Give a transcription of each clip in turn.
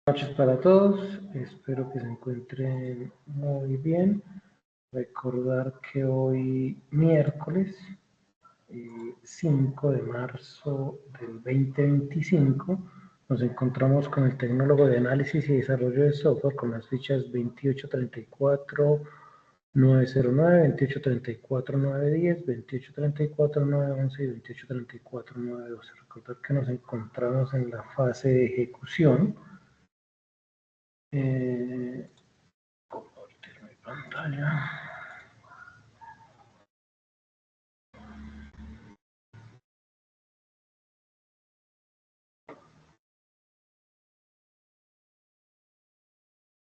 Buenas noches para todos, espero que se encuentren muy bien. Recordar que hoy miércoles 5 de marzo del 2025 nos encontramos con el tecnólogo de análisis y desarrollo de software con las fichas 2834 909, 2834 910, 2834 911 y 2834 912. Recordar que nos encontramos en la fase de ejecución. Compartir mi pantalla.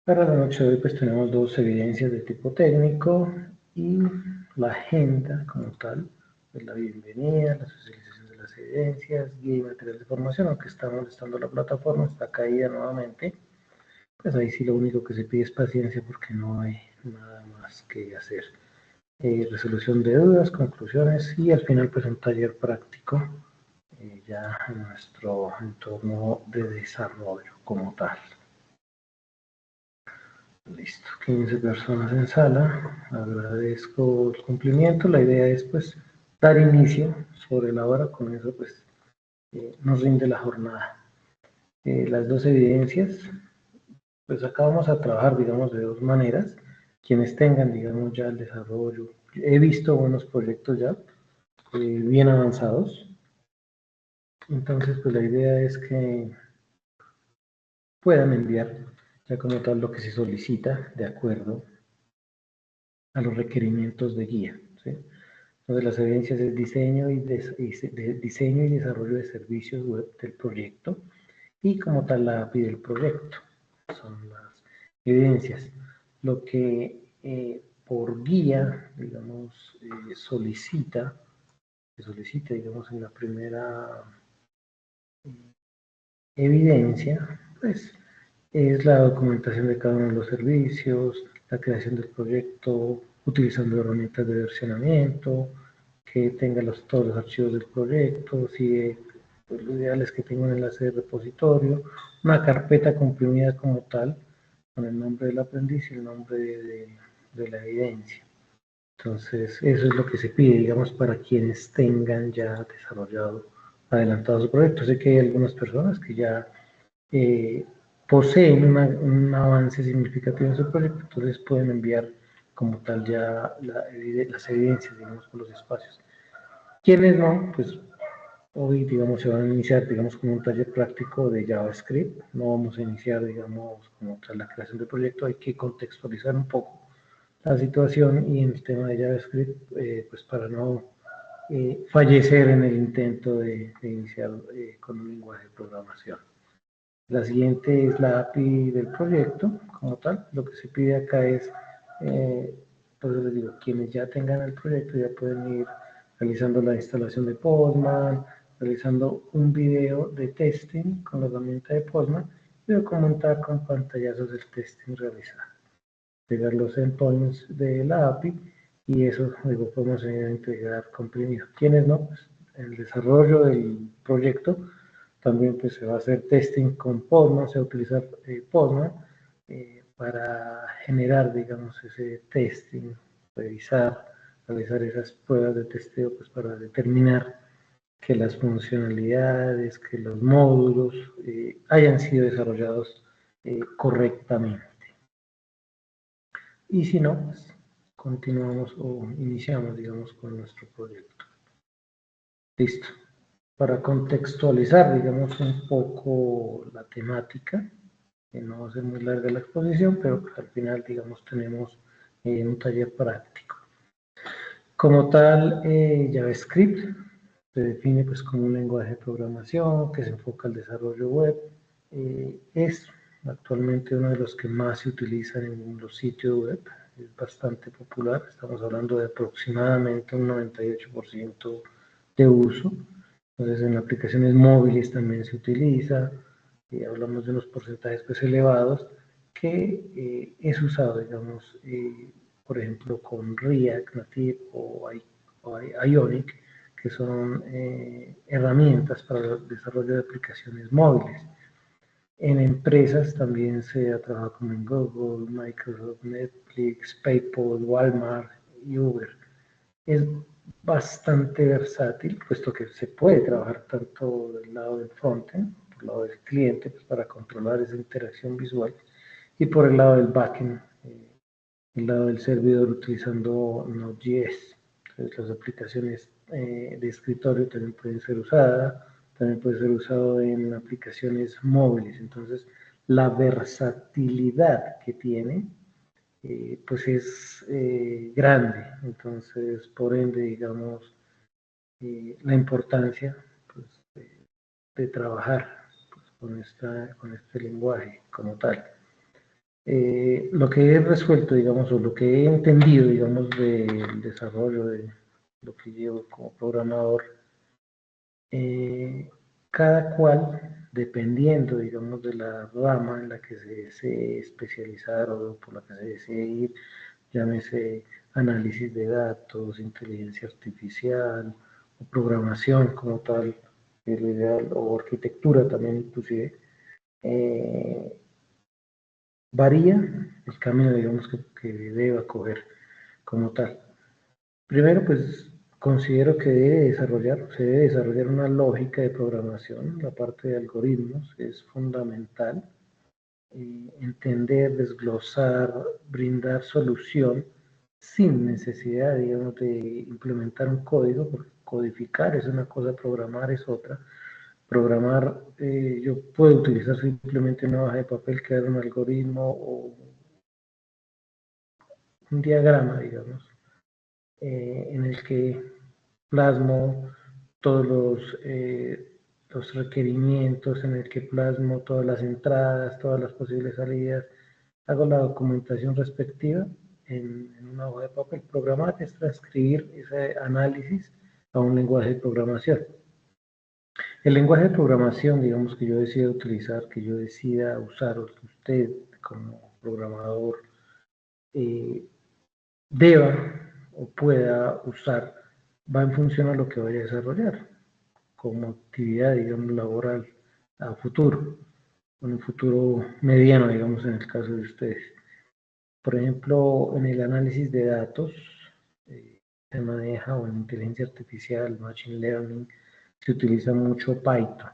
Para la noche de hoy pues tenemos dos evidencias de tipo técnico y la agenda como tal, pues la bienvenida, la socialización de las evidencias, guía y material de formación, aunque está molestando la plataforma, está caída nuevamente. Pues ahí sí lo único que se pide es paciencia porque no hay nada más que hacer. Resolución de dudas, conclusiones y al final pues un taller práctico ya en nuestro entorno de desarrollo como tal. Listo, 15 personas en sala, agradezco el cumplimiento, la idea es pues dar inicio sobre la hora, con eso pues nos rinde la jornada. Las dos evidencias, pues acá vamos a trabajar digamos de dos maneras, quienes tengan digamos ya el desarrollo, he visto buenos proyectos ya, bien avanzados, entonces pues la idea es que puedan enviar ya como tal lo que se solicita de acuerdo a los requerimientos de guía, ¿sí? Entonces las evidencias es diseño diseño y desarrollo de servicios web del proyecto y como tal la API del proyecto. Son las evidencias. Lo que por guía, digamos, se solicita, digamos, en la primera evidencia, pues es la documentación de cada uno de los servicios, la creación del proyecto utilizando herramientas de versionamiento, que tenga todos los archivos del proyecto, si pues, lo ideal es que tenga un enlace de repositorio, una carpeta comprimida como tal, con el nombre del aprendiz y el nombre de la evidencia. Entonces, eso es lo que se pide, digamos, para quienes tengan ya desarrollado, adelantado su proyecto. Sé que hay algunas personas que ya eh, poseen un avance significativo en su proyecto, entonces pueden enviar como tal ya las evidencias, digamos, por los espacios. Quienes no, pues hoy, digamos, se van a iniciar, digamos, con un taller práctico de JavaScript. No vamos a iniciar, digamos, como tal la creación del proyecto, hay que contextualizar un poco la situación y en el tema de JavaScript, pues para no fallecer en el intento de iniciar con un lenguaje de programación. La siguiente es la API del proyecto, como tal. Lo que se pide acá es, por eso les digo, quienes ya tengan el proyecto ya pueden ir realizando la instalación de Postman, realizando un video de testing con la herramienta de Postman y documentar con pantallazos el testing realizado. Pegar los endpoints de la API y eso luego podemos integrar comprimido. ¿Quiénes no? Pues, el desarrollo del proyecto también pues, se va a hacer testing con Postman, se va a utilizar Postman para generar, digamos, ese testing, realizar esas pruebas de testeo pues, para determinar que las funcionalidades, que los módulos hayan sido desarrollados correctamente. Y si no, pues continuamos o iniciamos, digamos, con nuestro proyecto. Listo. Para contextualizar, digamos, un poco la temática, que no va a ser muy larga la exposición, pero al final, digamos, tenemos un taller práctico. Como tal, JavaScript se define pues, como un lenguaje de programación que se enfoca al desarrollo web. Es actualmente uno de los que más se utilizan en los sitios web, es bastante popular, estamos hablando de aproximadamente un 98% de uso. Entonces en aplicaciones móviles también se utiliza, hablamos de unos porcentajes pues, elevados que es usado, digamos, por ejemplo, con React Native o Ionic, que son herramientas para el desarrollo de aplicaciones móviles. En empresas también se ha trabajado como en Google, Microsoft, Netflix, PayPal, Walmart y Uber. Es bastante versátil, puesto que se puede trabajar tanto del lado del frontend, por el lado del cliente, pues para controlar esa interacción visual, y por el lado del backend, el lado del servidor utilizando Node.js. Entonces, las aplicaciones de escritorio también pueden ser usadas, también puede ser usado en aplicaciones móviles. Entonces, la versatilidad que tiene pues es grande. Entonces, por ende, digamos, la importancia pues, de trabajar pues, con este lenguaje como tal. Lo que he resuelto, digamos, o lo que he entendido, digamos, del desarrollo de lo que llevo como programador, cada cual, dependiendo, digamos, de la rama en la que se desee especializar o por la que se desee ir, llámese análisis de datos, inteligencia artificial, o programación como tal, es lo ideal, o arquitectura también inclusive, eh, varía el camino, digamos, que deba coger como tal. Primero, pues considero que se debe desarrollar una lógica de programación, la parte de algoritmos es fundamental, entender, desglosar, brindar solución sin necesidad, digamos, de implementar un código, porque codificar es una cosa, programar es otra. Programar, yo puedo utilizar simplemente una hoja de papel, crear un algoritmo o un diagrama, digamos, en el que plasmo todos los requerimientos, en el que plasmo todas las entradas, todas las posibles salidas, hago la documentación respectiva en una hoja de papel. Programar es transcribir ese análisis a un lenguaje de programación. El lenguaje de programación, digamos, que yo decida utilizar, que yo decida usar, o que usted como programador eh, deba o pueda usar, va en función a lo que vaya a desarrollar como actividad, digamos, laboral a futuro, en un futuro mediano, digamos, en el caso de ustedes. Por ejemplo, en el análisis de datos se maneja, o en inteligencia artificial, machine learning, se utiliza mucho Python.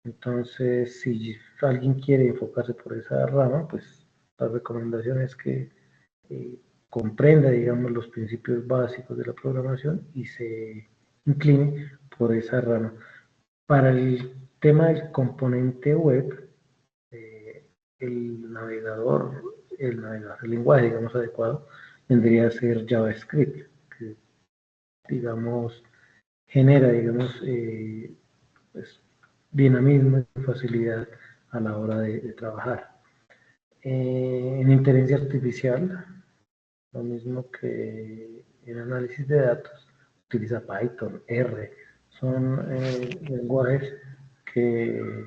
Entonces, si alguien quiere enfocarse por esa rama, pues la recomendación es que eh, comprenda, digamos, los principios básicos de la programación y se incline por esa rama. Para el tema del componente web, eh, el navegador, el lenguaje, digamos, adecuado, vendría a ser JavaScript, que, digamos, genera, digamos, pues, dinamismo y facilidad a la hora de trabajar. En inteligencia artificial, lo mismo que en análisis de datos, utiliza Python, R, son lenguajes que,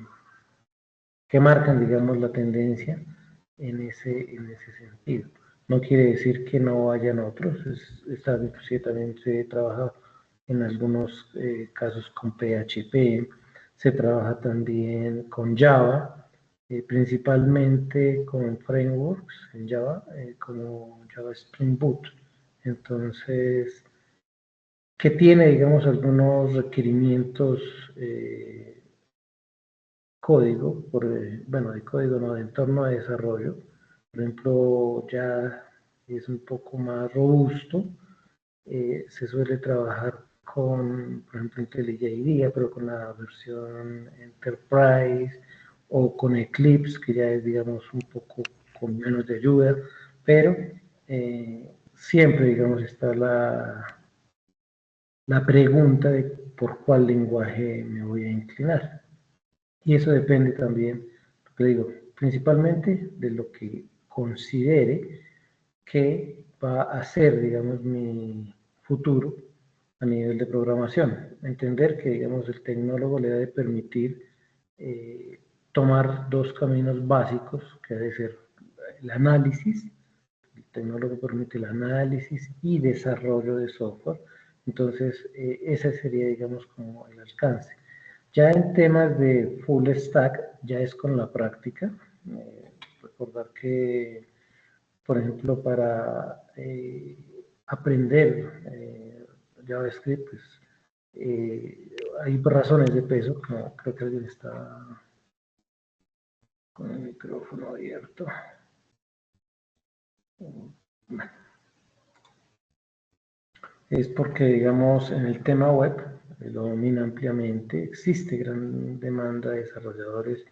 que marcan, digamos, la tendencia en ese sentido. No quiere decir que no hayan otros, sí, también se trabaja en algunos casos con PHP, se trabaja también con Java, principalmente con frameworks en Java, como Java Spring Boot. Entonces, que tiene, digamos, algunos requerimientos código, bueno, de código no, de entorno de desarrollo. Por ejemplo, ya es un poco más robusto. Se suele trabajar con, por ejemplo, IntelliJ IDEA, pero con la versión Enterprise, o con Eclipse, que ya es, digamos, un poco con menos de ayuda, pero siempre, digamos, está la pregunta de por cuál lenguaje me voy a inclinar. Y eso depende también, te digo, principalmente de lo que considere que va a ser, digamos, mi futuro a nivel de programación. Entender que, digamos, el tecnólogo le debe permitir tomar dos caminos básicos, que debe ser el análisis. El tecnólogo permite el análisis y desarrollo de software. Entonces, ese sería, digamos, como el alcance. Ya en temas de full stack, ya es con la práctica. Recordar que, por ejemplo, para aprender JavaScript, pues, hay razones de peso, como creo que alguien está con el micrófono abierto. Bueno, es porque, digamos, en el tema web lo domina ampliamente, existe gran demanda de desarrolladores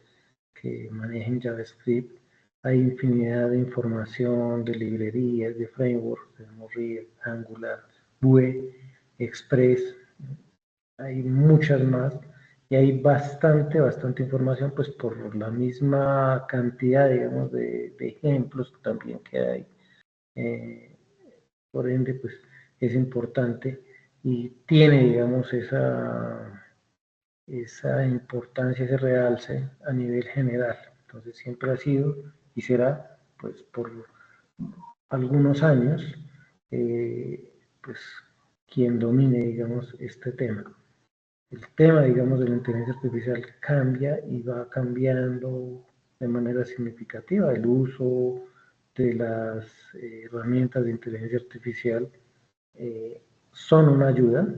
que manejen JavaScript, hay infinidad de información, de librerías, de frameworks, tenemos React, Angular, Vue, Express, hay muchas más, y hay bastante información, pues por la misma cantidad, digamos, de ejemplos también que hay. Eh, por ende, pues es importante y tiene, digamos, esa importancia, ese realce a nivel general. Entonces siempre ha sido y será, pues por algunos años, pues quien domine, digamos, este tema. El tema, digamos, de la inteligencia artificial cambia y va cambiando de manera significativa. El uso de las herramientas de inteligencia artificial son una ayuda.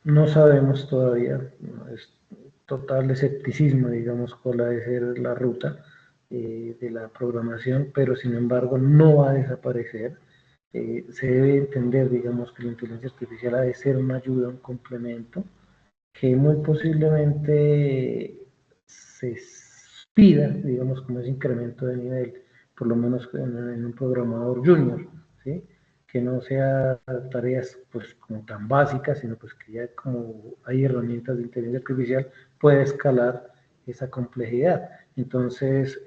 No sabemos todavía, ¿no? Es total escepticismo, digamos, cuál ha de ser la ruta de la programación, pero sin embargo no va a desaparecer. Se debe entender, digamos, que la inteligencia artificial ha de ser una ayuda, un complemento, que muy posiblemente se pida, digamos, como ese incremento de nivel, por lo menos en un programador junior, ¿sí? Que no sea tareas pues como tan básicas, sino pues que ya como hay herramientas de inteligencia artificial puede escalar esa complejidad. Entonces,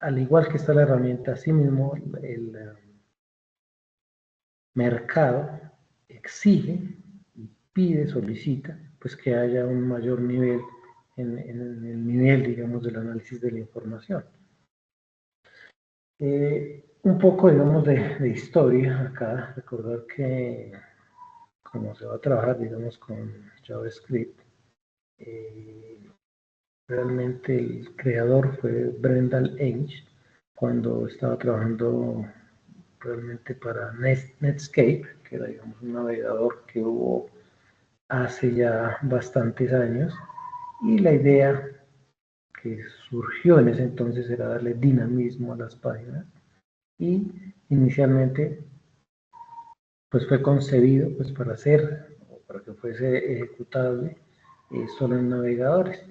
al igual que está la herramienta, asimismo el mercado exige, pide, solicita, pues que haya un mayor nivel en el nivel, digamos, del análisis de la información. Un poco, digamos, de historia acá, recordar que como se va a trabajar, digamos, con JavaScript, realmente el creador fue Brendan Eich, cuando estaba trabajando realmente para Netscape, que era, digamos, un navegador que hubo hace ya bastantes años, y la idea que surgió en ese entonces era darle dinamismo a las páginas, y inicialmente pues fue concebido pues para hacer, para que fuese ejecutable solo en navegadores.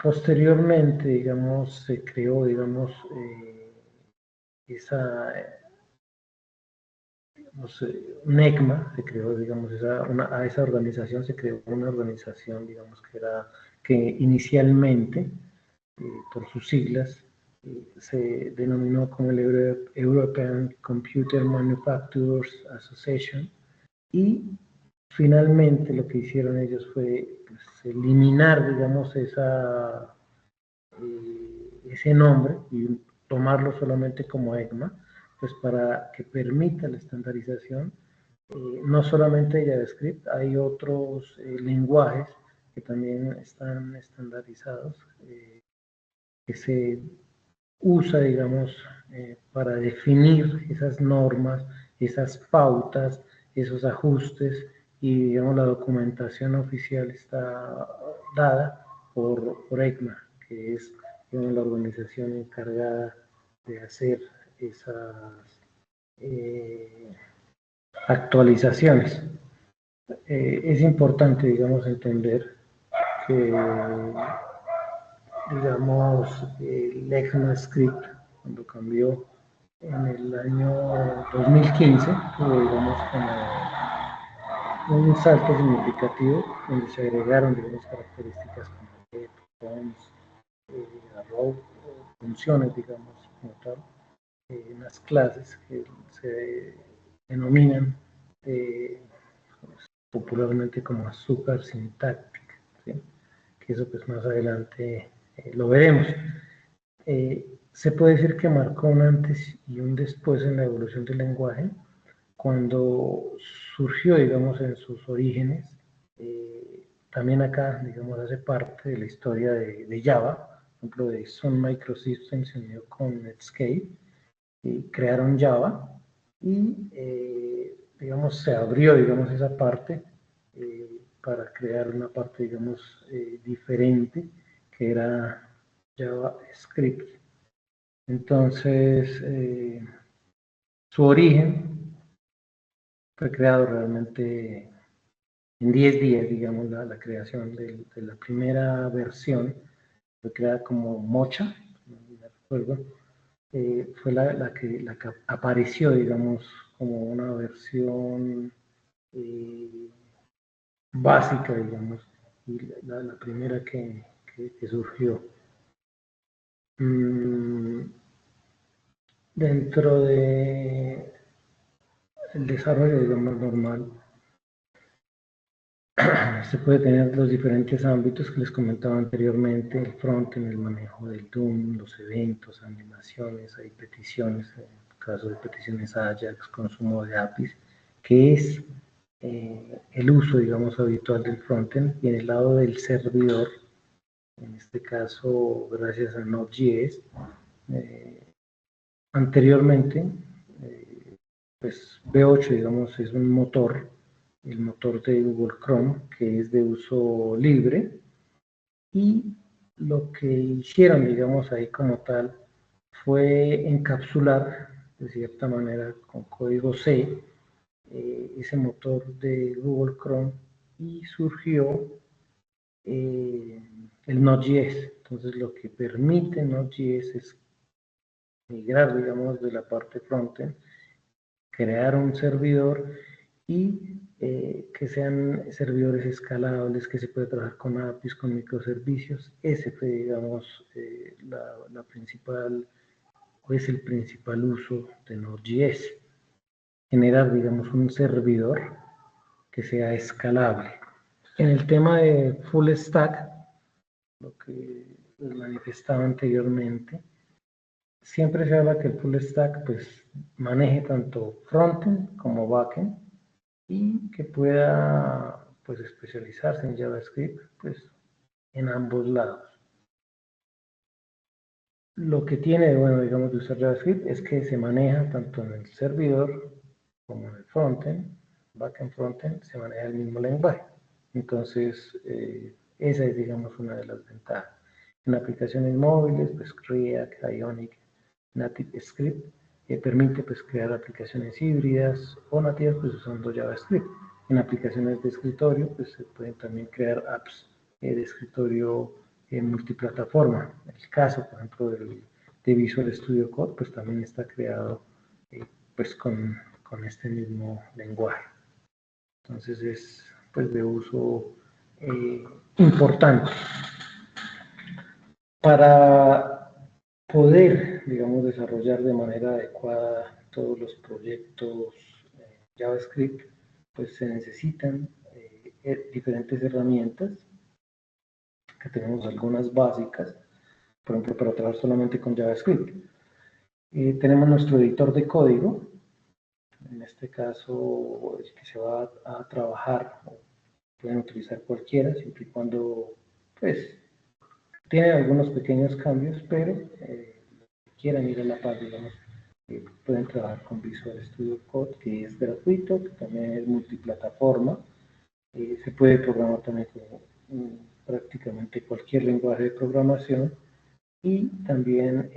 Posteriormente, digamos, se creó, digamos, esa, digamos, un ECMA, se creó, digamos, a esa organización se creó una organización, digamos, que inicialmente, por sus siglas, se denominó como el European Computer Manufacturers Association, y finalmente lo que hicieron ellos fue pues, eliminar, digamos, ese nombre y tomarlo solamente como ECMA, pues para que permita la estandarización, no solamente de JavaScript, hay otros lenguajes que también están estandarizados, que se usa, digamos, para definir esas normas, esas pautas, esos ajustes, y digamos la documentación oficial está dada por ECMA, que es, digamos, la organización encargada de hacer esas actualizaciones. Es importante, digamos, entender que, digamos, el ECMAScript, cuando cambió en el año 2015, tuvo, digamos, como un salto significativo, donde se agregaron, digamos, características como get, forms, arrow, funciones, digamos, como tal, en las clases que se denominan popularmente como azúcar sintáctica, ¿sí? Que eso pues más adelante lo veremos. Se puede decir que marcó un antes y un después en la evolución del lenguaje, cuando surgió, digamos, en sus orígenes, también acá, digamos, hace parte de la historia de Java. Por ejemplo, de Sun Microsystems se unió con Netscape y crearon Java y, digamos, se abrió, digamos, esa parte para crear una parte, digamos, diferente, que era JavaScript. Entonces, su origen fue creado realmente en 10 días, digamos, la creación de la primera versión, fue creada como Mocha, no me recuerdo, fue la que apareció, digamos, como una versión eh, básica, digamos, y la primera que surgió. Dentro de el desarrollo, digamos, normal, se puede tener los diferentes ámbitos que les comentaba anteriormente, el frontend, el manejo del DOM, los eventos, animaciones, hay peticiones, en el caso de peticiones Ajax, consumo de APIs, que es el uso, digamos, habitual del frontend, y en el lado del servidor, en este caso, gracias a Node.js, anteriormente, pues V8, digamos, es un motor, el motor de Google Chrome, que es de uso libre, y lo que hicieron, digamos, ahí como tal, fue encapsular, de cierta manera, con código C, ese motor de Google Chrome, y surgió el Node.js. Entonces, lo que permite Node.js es migrar, digamos, de la parte frontend, crear un servidor y que sean servidores escalables, que se puede trabajar con APIs, con microservicios. Ese fue, digamos, la principal, o es el principal uso de Node.js. Generar, digamos, un servidor que sea escalable. En el tema de full stack, lo que les manifestaba anteriormente, siempre se habla que el full stack pues maneje tanto frontend como backend y que pueda pues especializarse en JavaScript pues en ambos lados. Lo que tiene, bueno, digamos, de usar JavaScript es que se maneja tanto en el servidor como en el frontend, backend, frontend, se maneja el mismo lenguaje. Entonces, esa es, digamos, una de las ventajas. En aplicaciones móviles, pues React, Ionic, NativeScript, permite pues crear aplicaciones híbridas o nativas pues usando JavaScript. En aplicaciones de escritorio, pues se pueden también crear apps de escritorio multiplataforma. El caso, por ejemplo, de Visual Studio Code, pues también está creado pues con este mismo lenguaje. Entonces es pues de uso importante. Para poder, digamos, desarrollar de manera adecuada todos los proyectos JavaScript, pues se necesitan diferentes herramientas, que tenemos algunas básicas, por ejemplo, para trabajar solamente con JavaScript. Tenemos nuestro editor de código, en este caso el que se va a trabajar, pueden utilizar cualquiera, siempre y cuando, pues, tiene algunos pequeños cambios, pero quieran ir a la par, digamos, pueden trabajar con Visual Studio Code, que es gratuito, que también es multiplataforma, se puede programar también con prácticamente cualquier lenguaje de programación, y también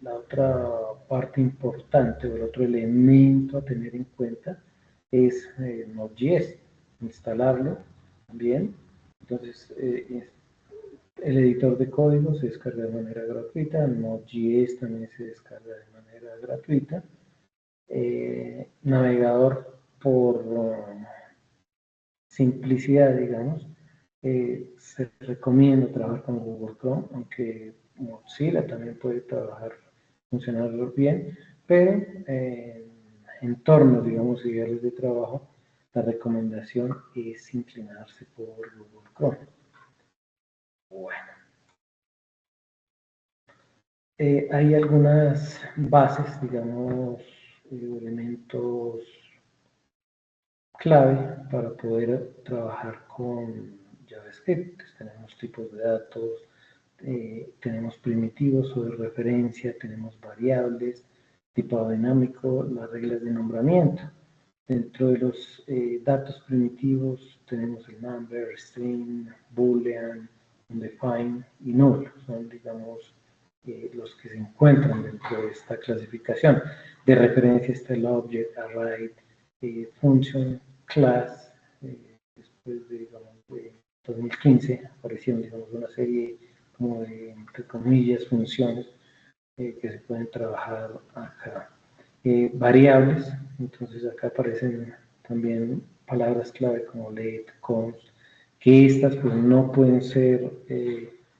la otra parte importante o el otro elemento a tener en cuenta es Node.js, instalarlo también. Entonces, el editor de código se descarga de manera gratuita, Node.js también se descarga de manera gratuita. Navegador por simplicidad, digamos, se recomienda trabajar con Google Chrome, aunque Mozilla también puede funcionar bien, pero en entornos, digamos, ideales de trabajo, la recomendación es inclinarse por Google Chrome. Bueno. Hay algunas bases, digamos, elementos clave para poder trabajar con JavaScript. Entonces, tenemos tipos de datos, tenemos primitivos o de referencia, tenemos variables, tipado dinámico, las reglas de nombramiento. Dentro de los datos primitivos tenemos el number, string, boolean, undefined y null. Son, digamos, los que se encuentran dentro de esta clasificación. De referencia está el object, array, function, class. Después de, digamos, de 2015 aparecieron, digamos, una serie como de, entre comillas, funciones que se pueden trabajar acá. Variables, entonces acá aparecen también palabras clave como let, const, que estas pues no pueden ser,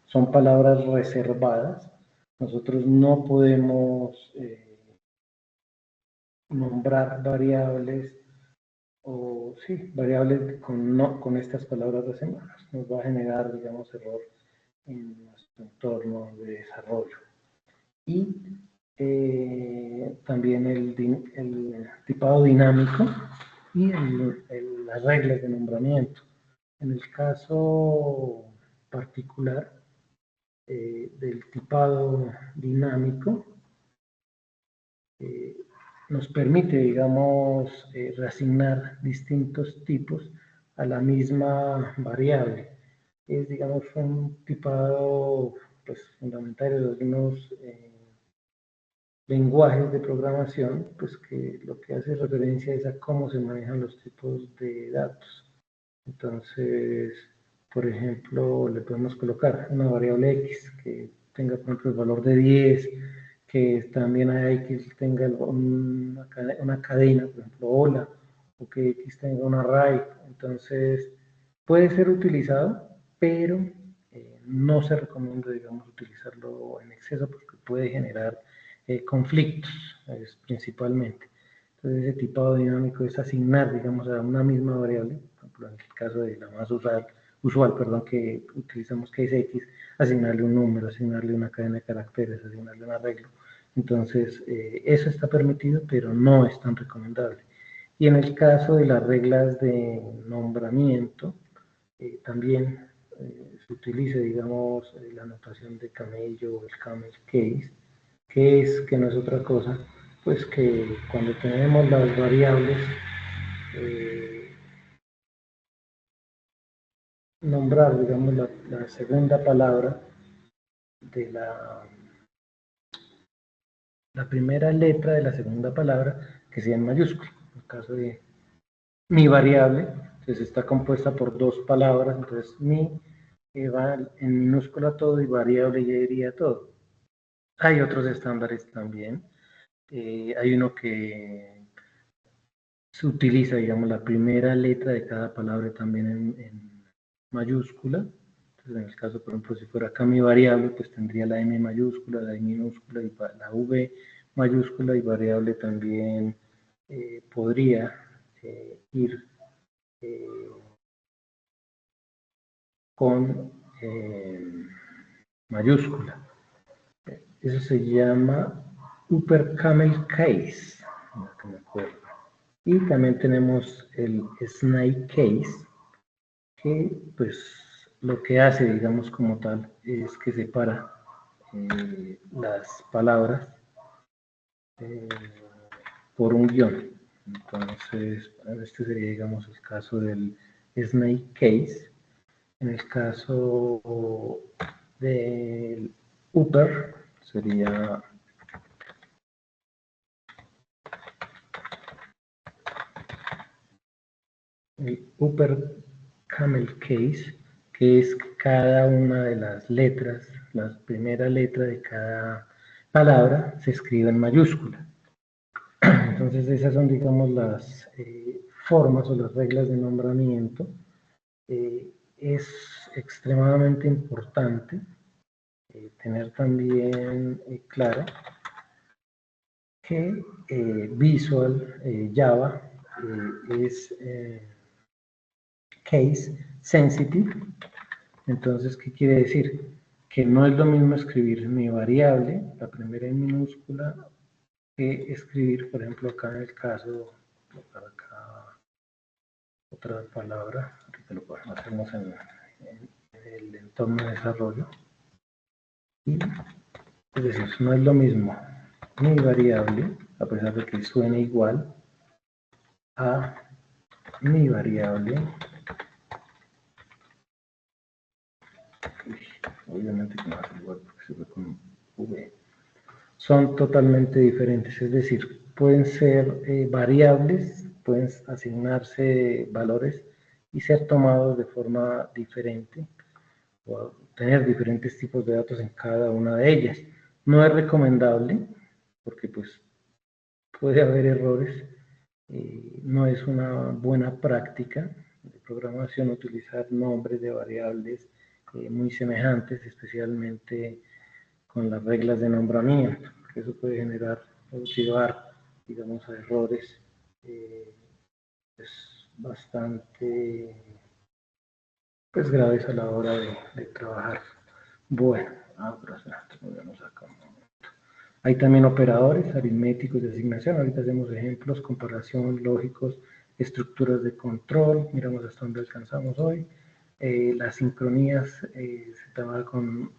son palabras reservadas. Nosotros no podemos nombrar variables o sí, variables con estas palabras reservadas. Nos va a generar, digamos, error en nuestro entorno de desarrollo. Y también el tipado dinámico y las reglas de nombramiento. En el caso particular del tipado dinámico, nos permite, digamos, reasignar distintos tipos a la misma variable. Es, digamos, un tipado pues, fundamental de algunos lenguajes de programación, pues que lo que hace referencia es a cómo se manejan los tipos de datos. Entonces, por ejemplo, le podemos colocar una variable X que tenga, por ejemplo, el valor de 10, que también a X tenga una cadena, por ejemplo, hola, o que X tenga un array. Entonces, puede ser utilizado, pero no se recomienda, digamos, utilizarlo en exceso porque puede generar conflictos, principalmente. Entonces, ese tipado dinámico es asignar, digamos, a una misma variable, por ejemplo, en el caso de la más usual, que utilizamos, que es X, asignarle un número, asignarle una cadena de caracteres, asignarle un arreglo. Entonces, eso está permitido, pero no es tan recomendable. Y en el caso de las reglas de nombramiento, también se utiliza, digamos, la notación de camello o el camel case, que no es otra cosa, pues que cuando tenemos las variables, eh, nombrar, digamos, la segunda palabra de la primera letra de la segunda palabra que sea en mayúscula. En el caso de mi variable, entonces está compuesta por dos palabras, entonces mi va en minúscula todo y variable ya iría todo. Hay otros estándares también. Hay uno que se utiliza, digamos, la primera letra de cada palabra también en mayúscula. Entonces, en el caso, por ejemplo, si fuera acá mi variable, pues tendría la M mayúscula, la I minúscula y la V mayúscula, y variable también podría ir con mayúscula. Eso se llama upper camel case, no que me acuerdo. Y también tenemos el snake case, que pues lo que hace, digamos, como tal, es que separa las palabras eh, por un guión. Entonces, este sería, digamos, el caso del snake case. En el caso del upper, sería el upper camel case, que es cada una de las letras, la primera letra de cada palabra se escribe en mayúscula. Entonces esas son, digamos, las formas o las reglas de nombramiento. Es extremadamente importante tener también claro que Visual Java es case sensitive. Entonces, ¿qué quiere decir? Que no es lo mismo escribir mi variable, la primera en minúscula, que escribir, por ejemplo, acá en el caso, acá, otra palabra, que lo hacemos en el entorno de desarrollo. Y, es decir, no es lo mismo mi variable, a pesar de que suene igual, a mi variable. Obviamente que no es igual porque se ve con V. Son totalmente diferentes, es decir, pueden ser variables, pueden asignarse valores y ser tomados de forma diferente o tener diferentes tipos de datos en cada una de ellas. No es recomendable porque pues puede haber errores, no es una buena práctica de programación utilizar nombres de variables muy semejantes, especialmente con las reglas de nombramiento, porque eso puede generar o llevar, digamos, a errores bastante graves a la hora de trabajar. Bueno, volvemos acá un momento. Hay también operadores aritméticos de asignación, ahorita hacemos ejemplos, comparación, lógicos, estructuras de control, miramos hasta dónde alcanzamos hoy. Las sincronías se trabaja con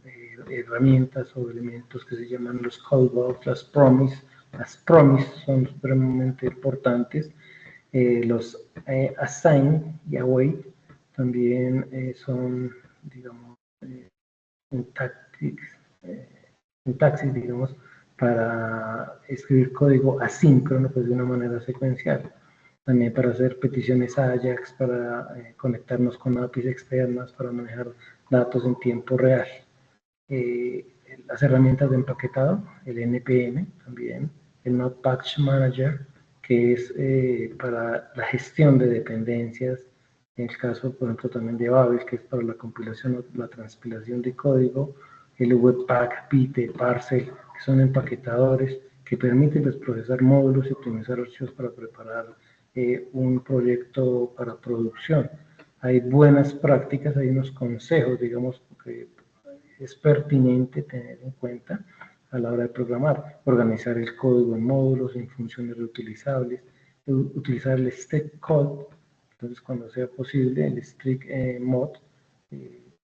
herramientas o elementos que se llaman los callbacks, las promise son supremamente importantes. Los assign y await también son, digamos, sintaxis, digamos, para escribir código asíncrono, pues de una manera secuencial. También para hacer peticiones AJAX, para conectarnos con APIs externas, para manejar datos en tiempo real. Las herramientas de empaquetado, el NPM también, el Node Package Manager, que es para la gestión de dependencias, en el caso, por ejemplo, también de Babel, que es para la compilación o la transpilación de código, el Webpack, Pite, Parcel, que son empaquetadores que permiten pues, procesar módulos y optimizar archivos para preparar un proyecto para producción. Hay buenas prácticas, hay unos consejos, digamos, que es pertinente tener en cuenta a la hora de programar, organizar el código en módulos, en funciones reutilizables, utilizar el strict code, entonces cuando sea posible el strict mode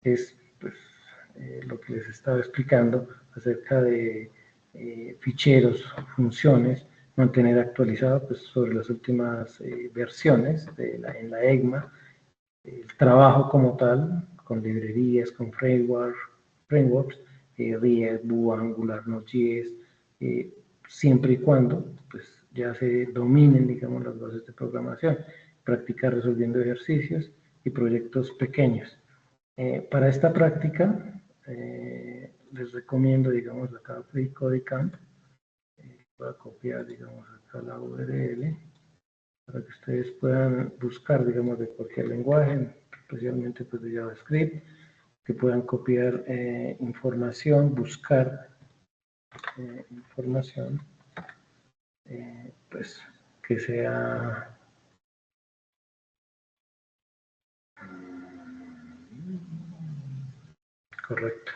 es pues, lo que les estaba explicando acerca de ficheros, funciones, mantener actualizado pues, sobre las últimas versiones en la ECMA, el trabajo como tal, con librerías, con frameworks, React, Vue, Angular, Node.js, siempre y cuando pues, ya se dominen, digamos, las bases de programación, practicar resolviendo ejercicios y proyectos pequeños. Para esta práctica, les recomiendo, digamos, acá FreeCodeCamp, voy a copiar, digamos, acá la URL, para que ustedes puedan buscar, digamos, de cualquier lenguaje, especialmente pues de JavaScript, que puedan copiar información, buscar información, pues que sea correcta.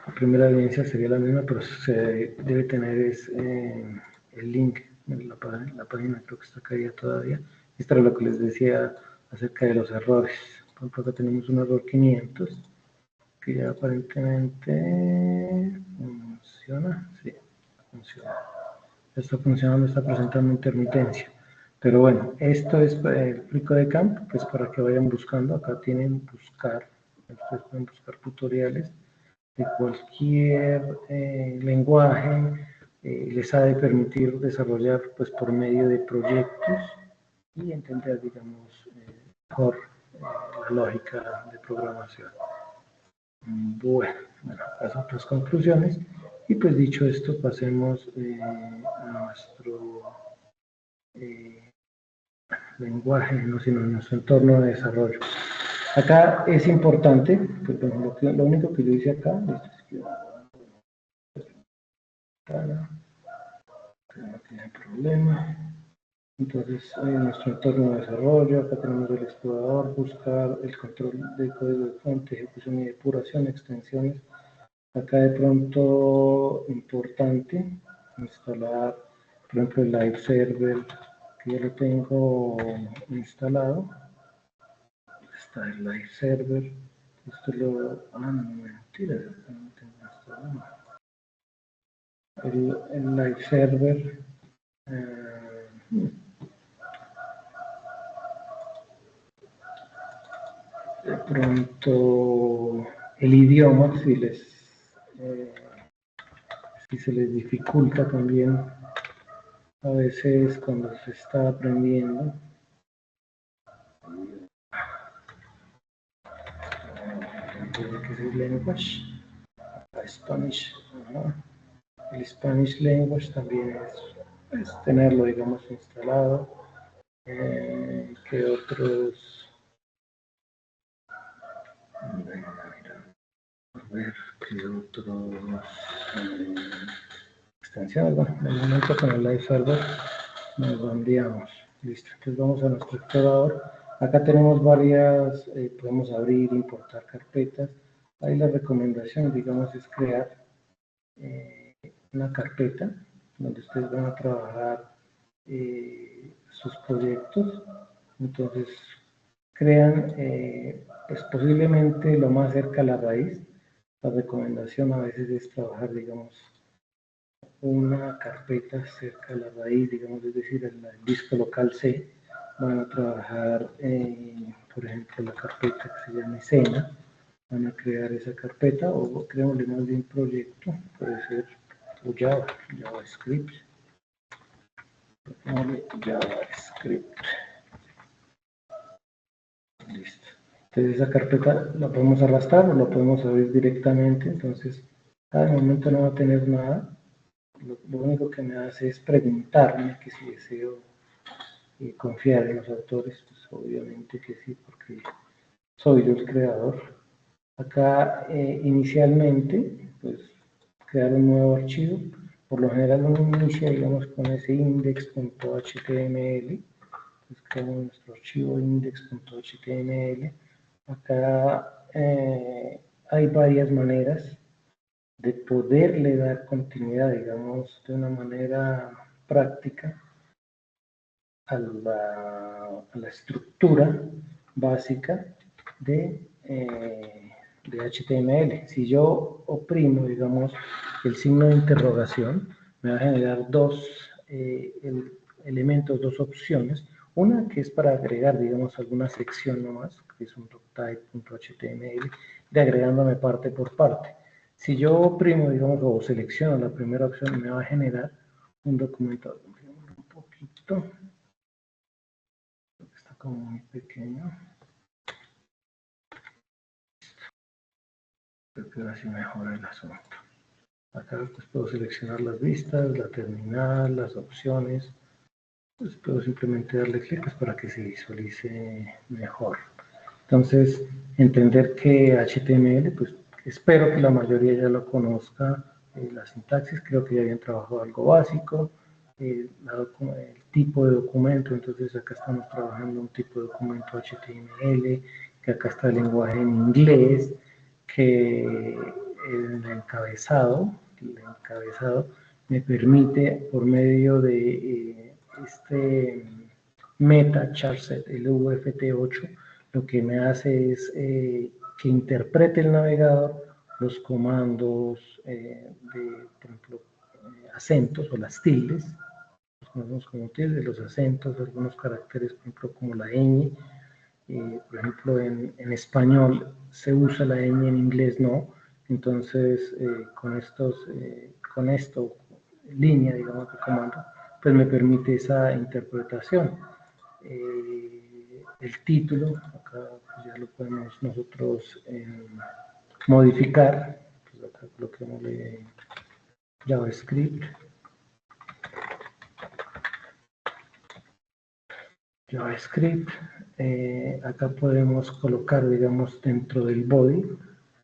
La primera evidencia sería la misma, pero se debe tener el link en la página, creo que está caída todavía. Esto era lo que les decía acerca de los errores. Por ejemplo, acá tenemos un error 500, que ya aparentemente funciona. Sí, funciona. Está funcionando, está presentando intermitencia. Pero bueno, esto es el FreeCodeCamp, que es para que vayan buscando. Acá tienen buscar, ustedes pueden buscar tutoriales de cualquier lenguaje, les ha de permitir desarrollar pues por medio de proyectos y entender, digamos, mejor la lógica de programación. Bueno, las otras conclusiones. Y pues dicho esto, pasemos a nuestro lenguaje, no, sino a nuestro entorno de desarrollo. Acá es importante, pues, lo único que yo hice acá, no tiene problema. Entonces, en nuestro entorno de desarrollo, acá tenemos el explorador, buscar el control de código de fuente, ejecución y depuración, extensiones. Acá de pronto importante instalar, por ejemplo, el Live Server, Aquí ya lo tengo instalado. Está el live server. Esto lo... Ah, no, mentira, no tengo instalado. El live server. De pronto el idioma, si se les dificulta también a veces cuando se está aprendiendo. ¿Qué es el language? Spanish. Ajá. El Spanish language también es tenerlo, digamos, instalado. ¿Qué otros? A ver, ¿qué otros? Extensiones. Bueno, de momento con el live server nos lo enviamos. Listo, entonces vamos a nuestro explorador. Acá tenemos varias, podemos abrir, importar carpetas. Ahí la recomendación, digamos, es crear una carpeta donde ustedes van a trabajar sus proyectos. Entonces, crean pues posiblemente lo más cerca a la raíz. La recomendación a veces es trabajar, digamos, una carpeta cerca de la raíz, digamos, es decir, el disco local C. Van a trabajar, por ejemplo, la carpeta que se llama escena. Van a crear esa carpeta o creémosle más bien proyecto, puede ser o JavaScript. JavaScript. Listo. Entonces esa carpeta la podemos arrastrar o la podemos abrir directamente. Entonces, de momento no va a tener nada. Lo único que me hace es preguntarme que si deseo confiar en los autores. Pues obviamente que sí, porque soy yo el creador. Acá inicialmente, pues crear un nuevo archivo. Por lo general uno inicia, digamos, con ese index.html. Pues creamos nuestro archivo index.html. Acá hay varias maneras de poderle dar continuidad, digamos, de una manera práctica a la estructura básica de HTML. Si yo oprimo, digamos, el signo de interrogación, me va a generar dos elementos, dos opciones. Una que es para agregar, digamos, alguna sección nomás, que es un doctype.html, de agregándome parte por parte. Si yo oprimo, digamos, o selecciono la primera opción, me va a generar un documento, un poquito, está como muy pequeño. Creo que ahora sí mejora el asunto. Acá pues puedo seleccionar las vistas, la terminal, las opciones. Pues puedo simplemente darle clic para que se visualice mejor. Entonces, entender que HTML, pues espero que la mayoría ya lo conozca, la sintaxis, creo que ya habían trabajado algo básico, el tipo de documento, entonces acá estamos trabajando un tipo de documento HTML, que acá está el lenguaje en inglés, que el encabezado me permite por medio de este meta charset, el UFT8, lo que me hace es que interprete el navegador los comandos por ejemplo, acentos o las tildes, los conocemos como tildes, los acentos, algunos caracteres, por ejemplo, como la ñ. Por ejemplo, en español se usa la ñ, en inglés no. Entonces, con esto, línea, digamos, de comando, pues me permite esa interpretación. El título, acá pues ya lo podemos nosotros modificar. Pues acá coloquémosle JavaScript. JavaScript. Acá podemos colocar, digamos, dentro del body.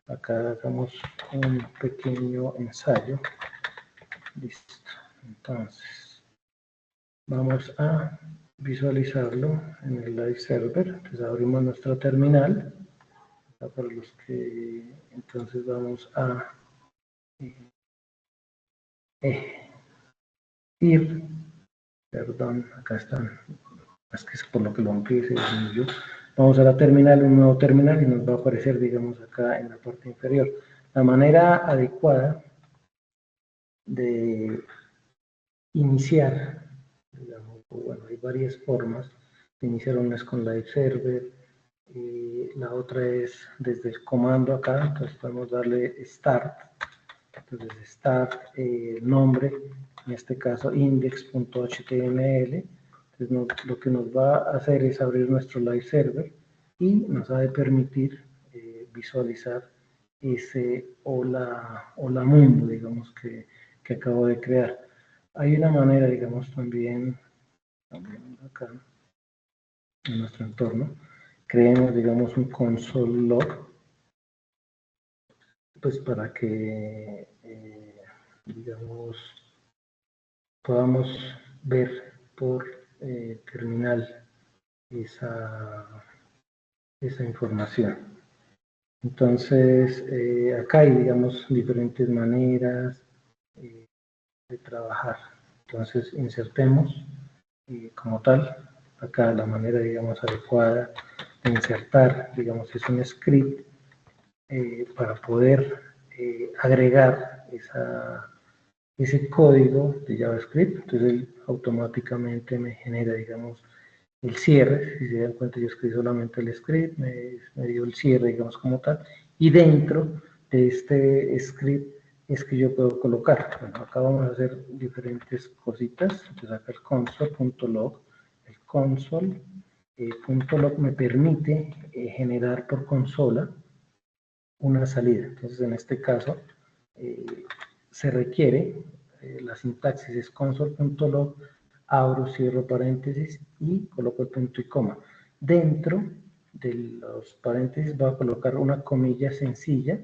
Acá hagamos un pequeño ensayo. Listo. Entonces, vamos a visualizarlo en el live server. Entonces abrimos nuestra terminal. Para los que entonces vamos a ir Perdón, acá están. Es que es por lo que lo amplié, se disminuyó. Vamos a la terminal, un nuevo terminal, y nos va a aparecer, digamos, acá en la parte inferior. La manera adecuada de iniciar, digamos, bueno, hay varias formas de iniciar. Una es con Live Server, la otra es desde el comando acá. Entonces podemos darle Start. Entonces Start, nombre, en este caso index.html. Entonces lo que nos va a hacer es abrir nuestro Live Server y nos va a permitir visualizar ese hola mundo, digamos, que acabo de crear. Hay una manera, digamos, también acá en nuestro entorno, creemos, digamos, un console log, pues para que, digamos, podamos ver por terminal esa información. Entonces, acá hay, digamos, diferentes maneras de trabajar. Entonces, insertemos como tal. Acá la manera, digamos, adecuada de insertar, digamos, es un script para poder agregar ese código de JavaScript. Entonces, él automáticamente me genera, digamos, el cierre. Si se dan cuenta, yo escribí solamente el script, me dio el cierre, digamos, como tal, y dentro de este script es que yo puedo colocar. Bueno, acá vamos a hacer diferentes cositas. Entonces acá el console.log, el console.log me permite generar por consola una salida. Entonces en este caso se requiere, la sintaxis es console.log, abro, cierro paréntesis y coloco el punto y coma. Dentro de los paréntesis voy a colocar una comilla sencilla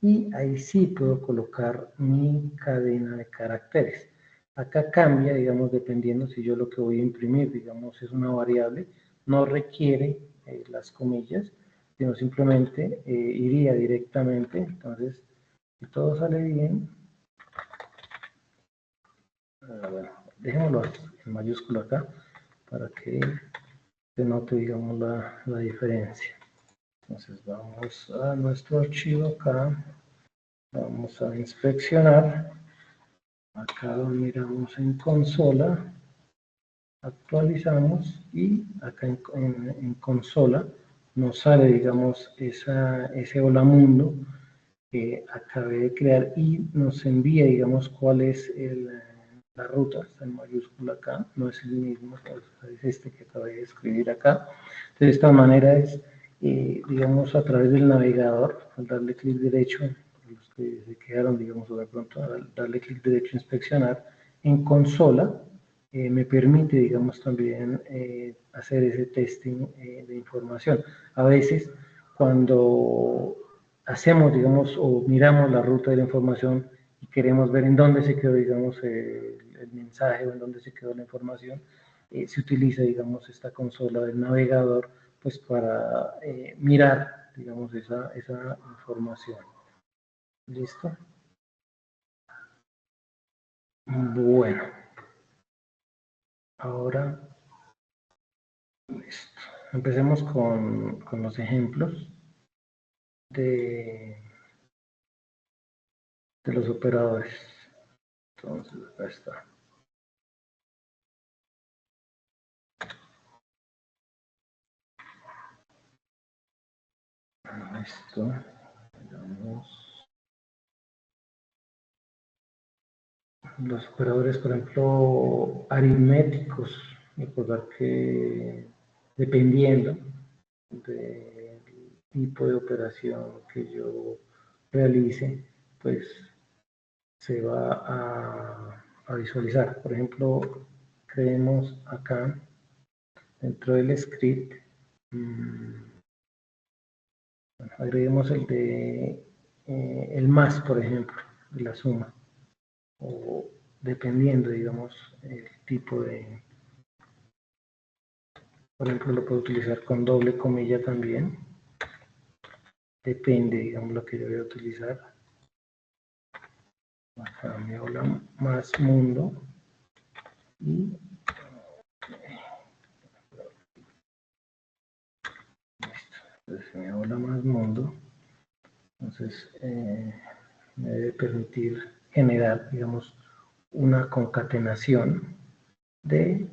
y ahí sí puedo colocar mi cadena de caracteres. Acá cambia, digamos, dependiendo si yo lo que voy a imprimir, digamos, es una variable, no requiere las comillas, sino simplemente iría directamente. Entonces, si todo sale bien, bueno, dejémoslo en mayúscula acá para que se note, digamos, la diferencia. Entonces vamos a nuestro archivo acá, vamos a inspeccionar, acá lo miramos en consola, actualizamos y acá en consola nos sale, digamos, ese hola mundo que acabé de crear y nos envía, digamos, cuál es la ruta. Está en mayúscula acá, no es el mismo, es este que acabé de escribir acá. Entonces, de esta manera es, digamos, a través del navegador, al darle clic derecho, los que se quedaron, digamos, o de pronto, al darle clic derecho, inspeccionar, en consola, me permite, digamos, también hacer ese testing de información. A veces, cuando hacemos, digamos, o miramos la ruta de la información y queremos ver en dónde se quedó, digamos, el mensaje o en dónde se quedó la información, se utiliza, digamos, esta consola del navegador, pues para mirar, digamos, esa información. ¿Listo? Bueno, ahora, listo. Empecemos con los ejemplos de los operadores. Entonces, acá está. Esto, digamos, los operadores, por ejemplo, aritméticos. Recordar que dependiendo del tipo de operación que yo realice, pues se va a visualizar. Por ejemplo, creemos acá dentro del script, bueno, agreguemos el de el más, por ejemplo, de la suma, o dependiendo, digamos, el tipo de, por ejemplo, lo puedo utilizar con doble comilla también, depende, digamos, lo que yo voy a utilizar. Acá me habla más mundo y Entonces, si me hago la más mundo, entonces me debe permitir generar, digamos, una concatenación de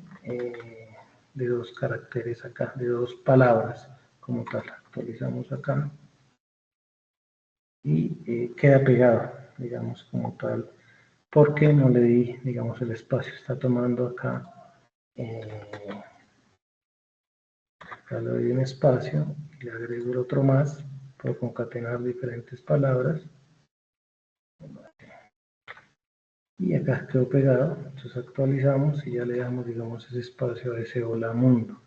dos caracteres acá, de dos palabras como tal. Actualizamos acá y queda pegado, digamos, como tal, porque no le di, digamos, el espacio. Está tomando acá, acá le doy un espacio y le agrego el otro más, puedo concatenar diferentes palabras. Y acá quedó pegado, entonces actualizamos y ya le damos, digamos, ese espacio a ese hola mundo.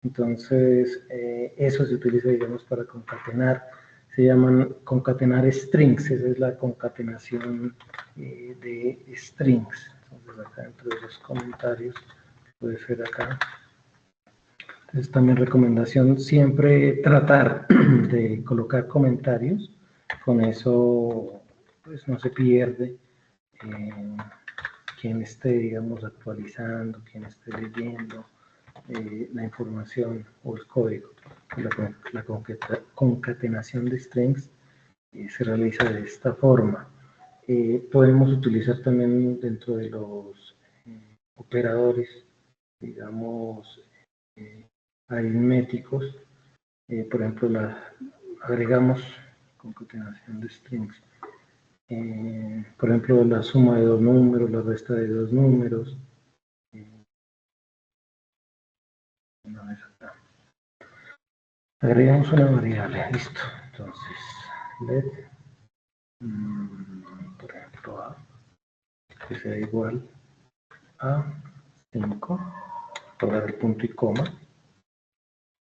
Entonces, eso se utiliza, digamos, para concatenar. Se llaman concatenar strings, esa es la concatenación de strings. Entonces, acá dentro de los comentarios, puede ser acá. Entonces, también recomendación, siempre tratar de colocar comentarios. Con eso, pues, no se pierde quien esté, digamos, actualizando, quien esté leyendo la información o el código. La concatenación de strings se realiza de esta forma. Podemos utilizar también dentro de los operadores, digamos, aritméticos, por ejemplo, agregamos concatenación de strings. Por ejemplo, la suma de dos números, la resta de dos números. Una vez acá. Agregamos una variable, listo. Entonces, let, por ejemplo, a, que sea igual a 5, por el punto y coma.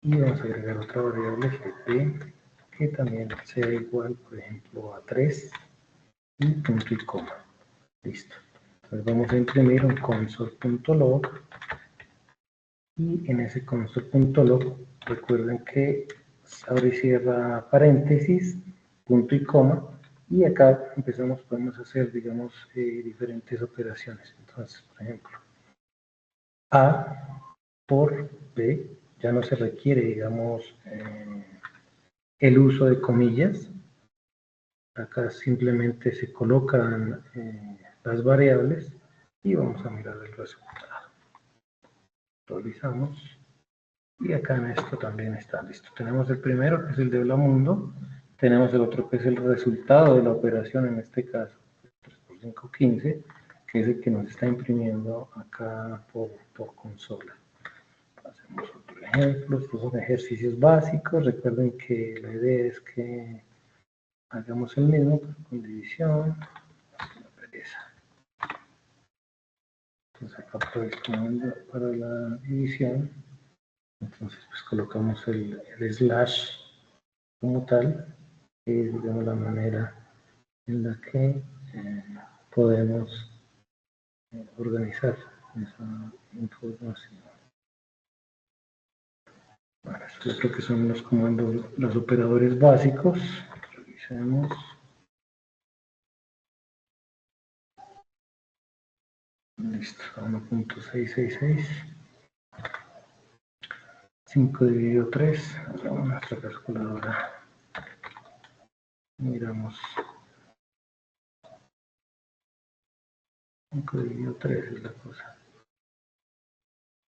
Y vamos a agregar otra variable, gp, que también sea igual, por ejemplo, a 3 y punto y coma. Listo. Entonces vamos a imprimir un console.log y en ese console.log recuerden que abre y cierra paréntesis, punto y coma, y acá podemos hacer, digamos, diferentes operaciones. Entonces, por ejemplo, A por B, ya no se requiere, digamos, el uso de comillas. Acá simplemente se colocan las variables y vamos a mirar el resultado. Actualizamos. Y acá en esto también está listo. Tenemos el primero, que es el de hola mundo. Tenemos el otro, que es el resultado de la operación, en este caso, 3 por 5, 15, que es el que nos está imprimiendo acá por consola. Hacemos otro ejemplo. Estos son ejercicios básicos. Recuerden que la idea es que hagamos el mismo, pero con división. Entonces acá para la división. Entonces, pues colocamos el slash como tal, que es, digamos, la manera en la que podemos organizar esa información. Bueno, yo creo que son los comandos, los operadores básicos. Revisemos. Listo, 1.666. 5 dividido 3, hagamos nuestra calculadora. Miramos. 5 dividido 3 es la cosa.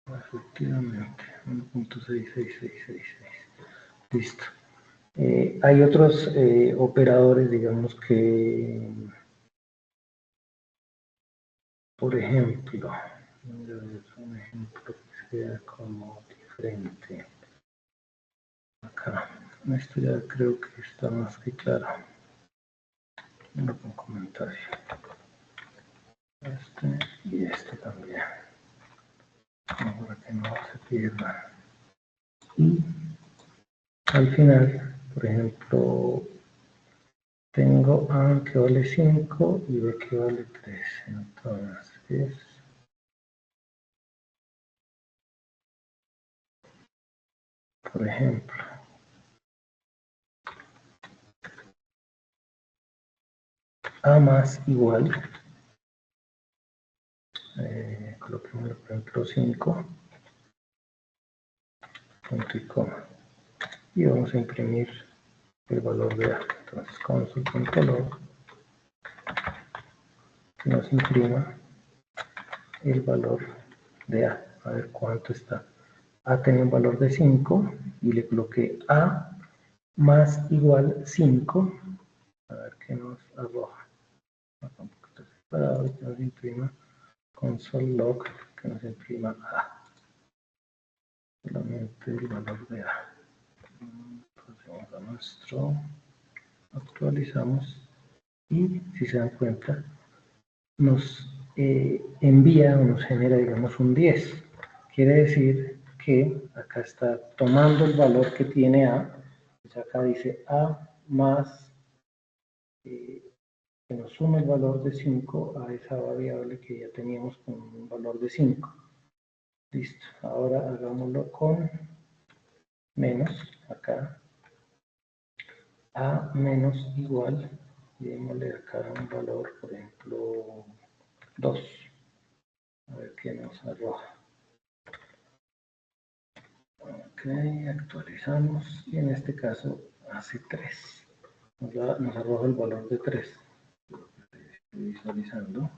Efectivamente, 1.66666. Listo. Hay otros operadores, digamos que, por ejemplo, un ejemplo que sea como diferente. Acá, esto ya creo que está más que claro. Uno con comentario. Este y este también. Para que no se pierda. Y al final, por ejemplo, tengo A que vale 5 y B que vale 3. Entonces, por ejemplo, A más igual, coloquemos por ejemplo 5, punto y coma. y vamos a imprimir el valor de A. Entonces console.log que nos imprima el valor de A. A ver cuánto está. A tenía un valor de 5 y le coloqué A más igual 5. A ver qué nos arroja. Acá un poquito separado y que nos imprima console.log que nos imprima A. Solamente el valor de A. Pasemos a nuestro, actualizamos y si se dan cuenta nos envía o nos genera, digamos, un 10. Quiere decir que acá está tomando el valor que tiene A, pues acá dice A más, que nos suma el valor de 5 a esa variable que ya teníamos con un valor de 5. Listo, ahora hagámoslo con menos, acá, A menos igual, y démosle acá un valor, por ejemplo, 2. A ver qué nos arroja. Ok, actualizamos y en este caso hace 3. Nos arroja el valor de 3. Estoy visualizando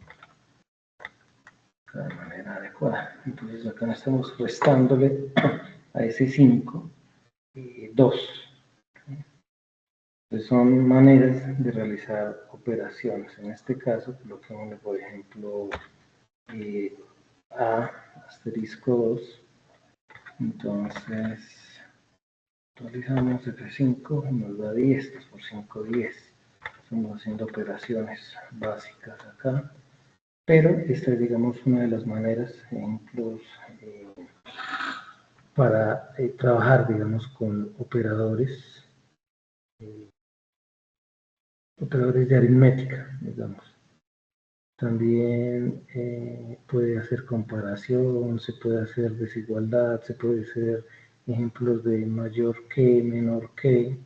de manera adecuada. Entonces acá estamos restándole a ese 5 2. Entonces son maneras de realizar operaciones. En este caso coloquémosle por ejemplo A asterisco 2. Entonces actualizamos F5 y nos da 10, 2 por 5, 10. Estamos haciendo operaciones básicas acá, pero esta es, digamos, una de las maneras, ejemplos, para trabajar, digamos, con operadores de aritmética, digamos. También puede hacer comparación, se puede hacer desigualdad, se puede hacer ejemplos de mayor que, menor que.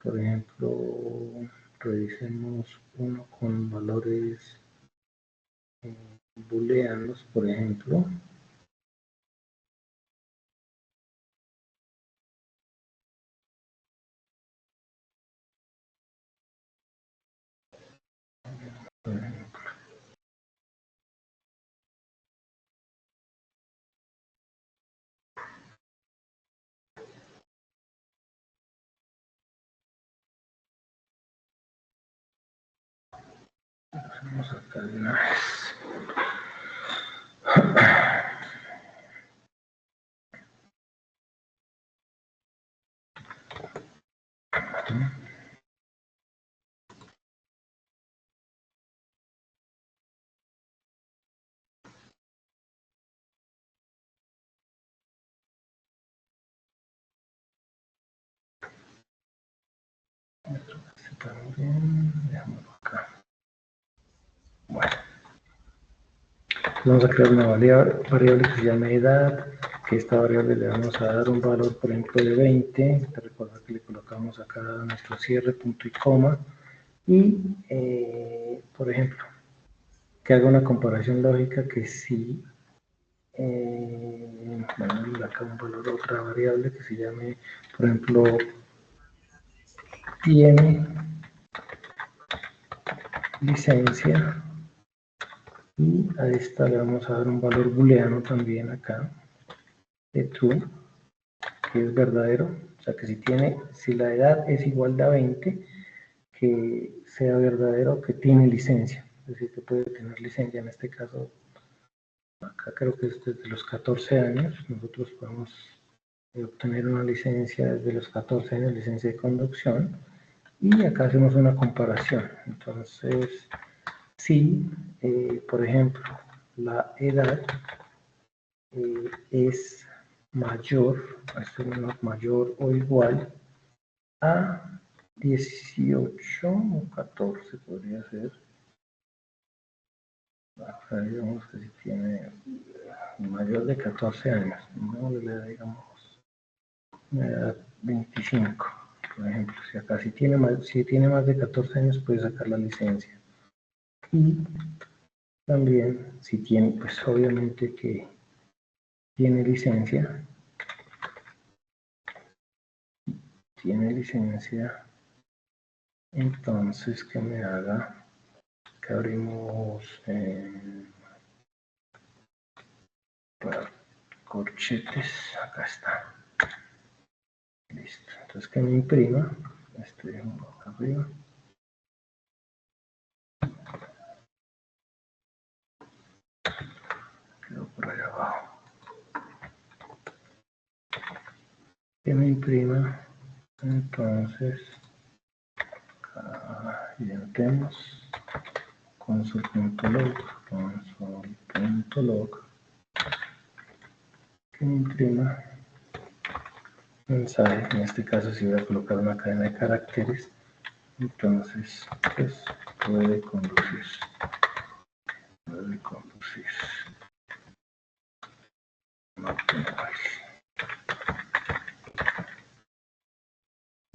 Por ejemplo, revisemos uno con valores booleanos, por ejemplo. Vamos acá de una vez. También, veámoslo acá. Bueno, vamos a crear una variable que se llame edad, que esta variable le vamos a dar un valor, por ejemplo, de 20. Recuerda que le colocamos acá nuestro cierre, punto y coma. Y, por ejemplo, que haga una comparación lógica que si, bueno, acá un valor, otra variable que se llame, por ejemplo, tiene licencia, y a esta le vamos a dar un valor booleano también acá, de true, que es verdadero, o sea que si la edad es igual a 20, que sea verdadero que tiene licencia, es decir, que puede tener licencia. En este caso, acá creo que es desde los 14 años, nosotros podemos obtener una licencia desde los 14 años, licencia de conducción, y acá hacemos una comparación. Entonces, si, por ejemplo, la edad es mayor, mayor o igual a 18 o 14, podría ser. Acá digamos que si tiene mayor de 14 años, no le digamos una edad 25, por ejemplo. Si acá si tiene más de 14 años puede sacar la licencia. Y también si tiene, pues obviamente que tiene licencia, tiene licencia, entonces que me haga, que abrimos para corchetes, acá está, listo, entonces que me imprima, este acá arriba, quedó por allá abajo, que me imprima, entonces acá identemos console.log, que me imprima mensaje, en este caso si voy a colocar una cadena de caracteres, entonces pues puede conducir, no tengo más.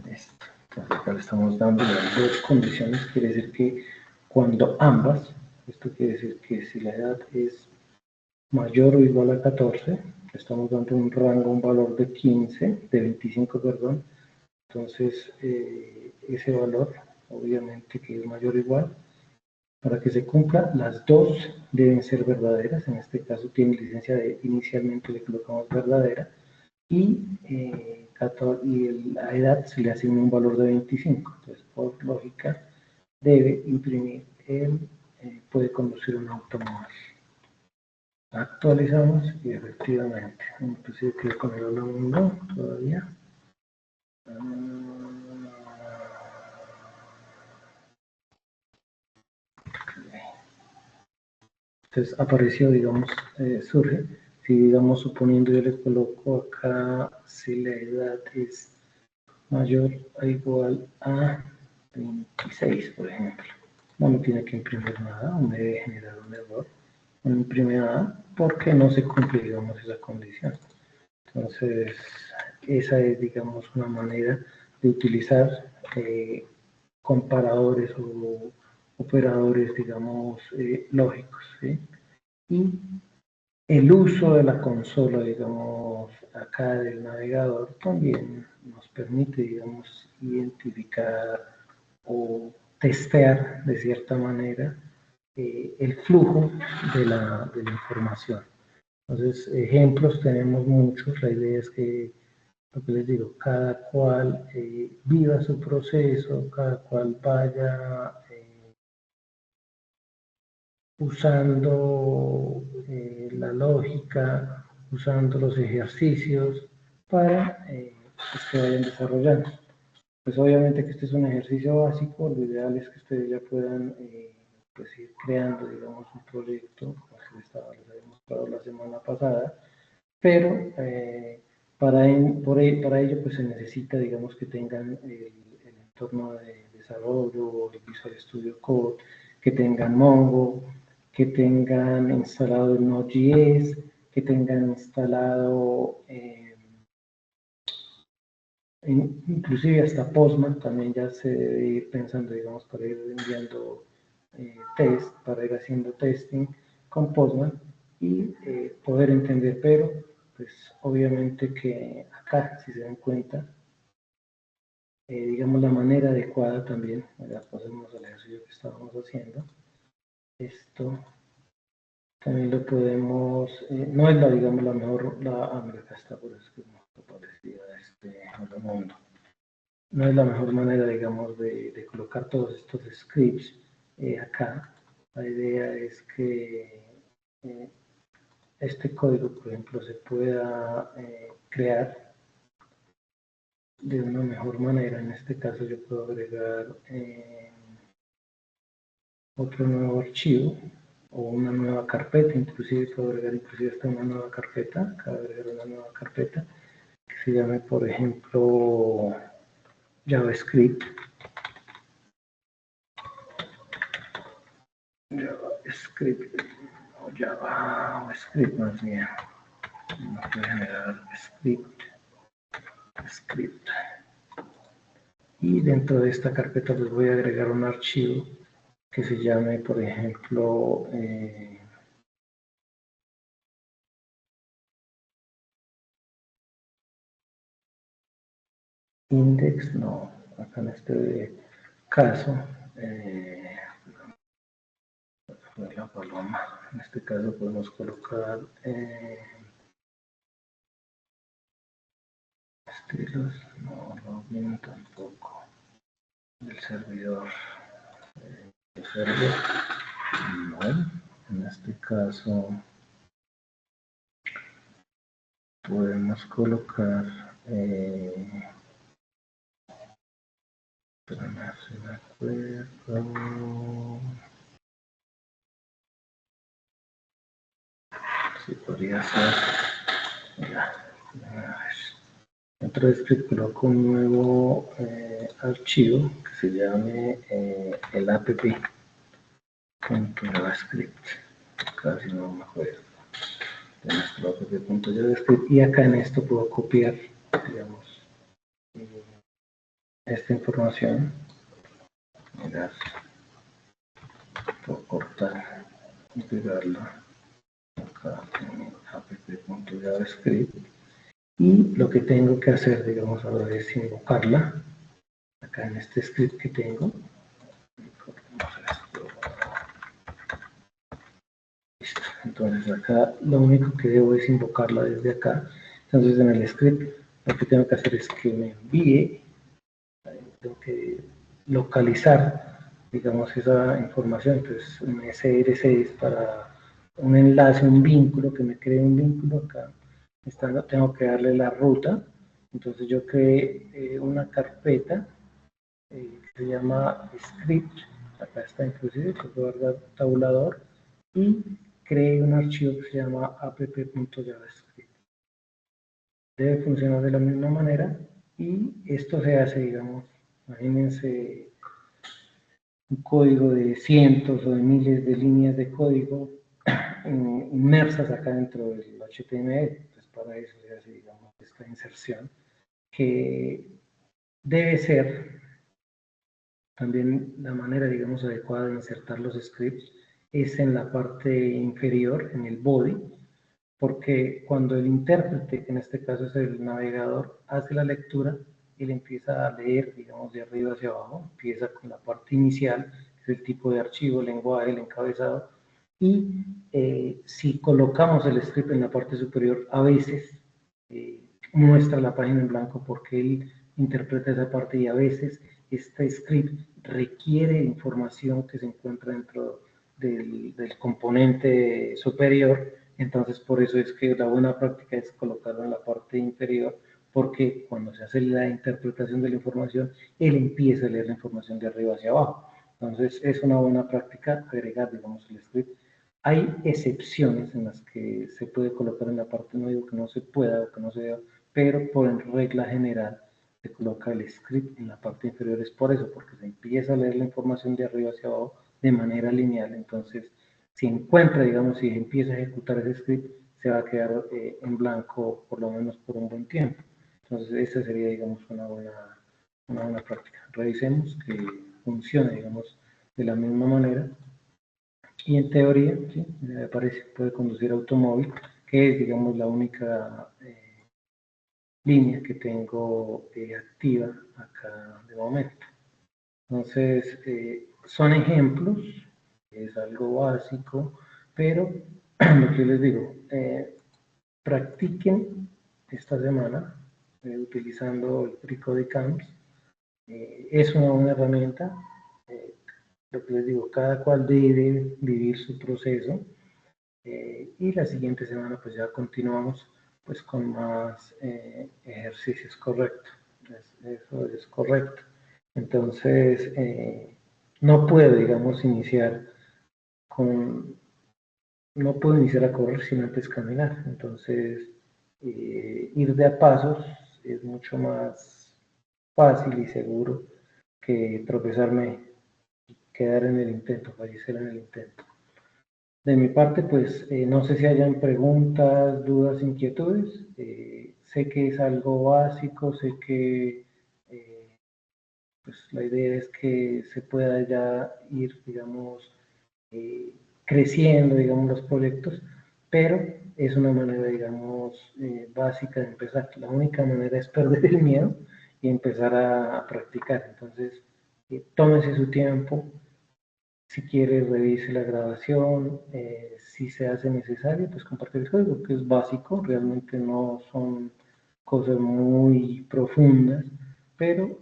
Listo. Entonces acá le estamos dando las dos condiciones, quiere decir que cuando ambas, esto quiere decir que si la edad es mayor o igual a 14, estamos dando un rango, un valor de 15, de 25, perdón, entonces ese valor, obviamente que es mayor o igual, para que se cumpla, las dos deben ser verdaderas, en este caso tiene licencia de, inicialmente le colocamos verdadera, y, la edad se le asigna un valor de 25, entonces por lógica debe imprimir puede conducir un automóvil. Actualizamos y efectivamente, inclusive quedó con el hola mundo todavía. Entonces apareció, digamos, surge, si digamos suponiendo yo le coloco acá si la edad es mayor o igual a 26, por ejemplo. No me tiene que imprimir nada, no me debe generar un error, no me imprime nada porque no se cumple, digamos, esa condición. Entonces, esa es, digamos, una manera de utilizar comparadores o operadores, digamos, lógicos, ¿sí? Y el uso de la consola, digamos, acá del navegador también nos permite, digamos, identificar o testear de cierta manera el flujo de la información. Entonces, ejemplos tenemos muchos, la idea es que, lo que les digo, cada cual viva su proceso, cada cual vaya usando la lógica, usando los ejercicios para pues, que vayan desarrollando. Pues obviamente que este es un ejercicio básico, lo ideal es que ustedes ya puedan pues ir creando, digamos, un proyecto, como les había mostrado la semana pasada, pero para ello pues se necesita, digamos, que tengan el entorno de desarrollo, el Visual Studio Code, que tengan Mongo, que tengan instalado el Node.js, que tengan instalado inclusive hasta Postman, también ya se debe ir pensando, digamos, para ir enviando test, para ir haciendo testing con Postman y poder entender, pero pues obviamente que acá, si se dan cuenta, digamos la manera adecuada también, ya pasemos al ejercicio que estábamos haciendo, esto también lo podemos, no es la, digamos, la mejor, mira, acá está, por eso que es más parecida a otro mundo. No es la mejor manera, digamos, de colocar todos estos scripts acá. La idea es que este código, por ejemplo, se pueda crear de una mejor manera. En este caso yo puedo agregar otro nuevo archivo o una nueva carpeta, inclusive puedo agregar inclusive hasta una nueva carpeta, acá agregar una nueva carpeta que se llame, por ejemplo, JavaScript. JavaScript, o JavaScript más bien. Voy a generar script. Y dentro de esta carpeta les voy a agregar un archivo que se llame, por ejemplo, index, no, acá en este caso, fue la paloma, en este caso podemos colocar estilos, no, login tampoco, el servidor, el server, no, en este caso podemos colocar, espérame, si me acuerdo, si podría ser, ya, a ver. Dentro de script coloco un nuevo archivo que se llame el app.javascript. Casi no me acuerdo. De nuestro app.javascript. Y acá en esto puedo copiar, digamos, esta información. Mirar, puedo cortar y pegarla acá en app.javascript. Y lo que tengo que hacer, digamos, ahora es invocarla. Acá en este script que tengo. Listo. Entonces acá lo único que debo es invocarla desde acá. Entonces en el script lo que tengo que hacer es que me envíe, tengo que localizar, digamos, esa información. Entonces un SRC es para un enlace, un vínculo, que me cree un vínculo acá. Tengo que darle la ruta. Entonces yo creé una carpeta que se llama script, acá está inclusive, que puedo guardar tabulador, y creé un archivo que se llama app.javascript. Debe funcionar de la misma manera y esto se hace, digamos, imagínense un código de cientos o de miles de líneas de código inmersas acá dentro del HTML. Entonces para eso se hace, digamos, esta inserción que debe ser también la manera, digamos, adecuada de insertar los scripts es en la parte inferior, en el body, porque cuando el intérprete, que en este caso es el navegador, hace la lectura, él empieza a leer, digamos, de arriba hacia abajo, empieza con la parte inicial, que es el tipo de archivo, el lenguaje, el encabezado, y si colocamos el script en la parte superior, a veces muestra la página en blanco porque él interpreta esa parte y a veces este script requiere información que se encuentra dentro del componente superior, entonces por eso es que la buena práctica es colocarlo en la parte inferior, porque cuando se hace la interpretación de la información, él empieza a leer la información de arriba hacia abajo. Entonces es una buena práctica agregar, digamos, el script. Hay excepciones en las que se puede colocar en la parte, no digo que no se pueda o que no se deba, pero por regla general se coloca el script en la parte inferior. Es por eso, porque se empieza a leer la información de arriba hacia abajo de manera lineal. Entonces, si encuentra, digamos, si empieza a ejecutar ese script, se va a quedar en blanco por lo menos por un buen tiempo. Entonces, esa sería, digamos, una buena práctica. Revisemos que funcione, digamos, de la misma manera. Y en teoría, ¿sí? Me aparece, puede conducir automóvil, que es, digamos, la única línea que tengo activa acá de momento. Entonces, son ejemplos, es algo básico, pero lo que les digo, practiquen esta semana utilizando el Pre-Code Camps. Es una buena herramienta. Lo que les digo, cada cual debe vivir su proceso. Y la siguiente semana pues ya continuamos pues con más ejercicios, correcto. Eso es correcto. Entonces, no puedo, digamos, no puedo iniciar a correr sin antes caminar. Entonces, ir de a pasos es mucho más fácil y seguro que tropezarme, quedar en el intento, fallecer en el intento. De mi parte, pues no sé si hayan preguntas, dudas, inquietudes. Sé que es algo básico, sé que pues, la idea es que se pueda ya ir, digamos, creciendo, digamos, los proyectos, pero es una manera, digamos, básica de empezar. La única manera es perder el miedo y empezar a practicar. Entonces, tómese su tiempo. Si quiere, revise la grabación. Si se hace necesario, pues compartir el código, que es básico. Realmente no son cosas muy profundas, pero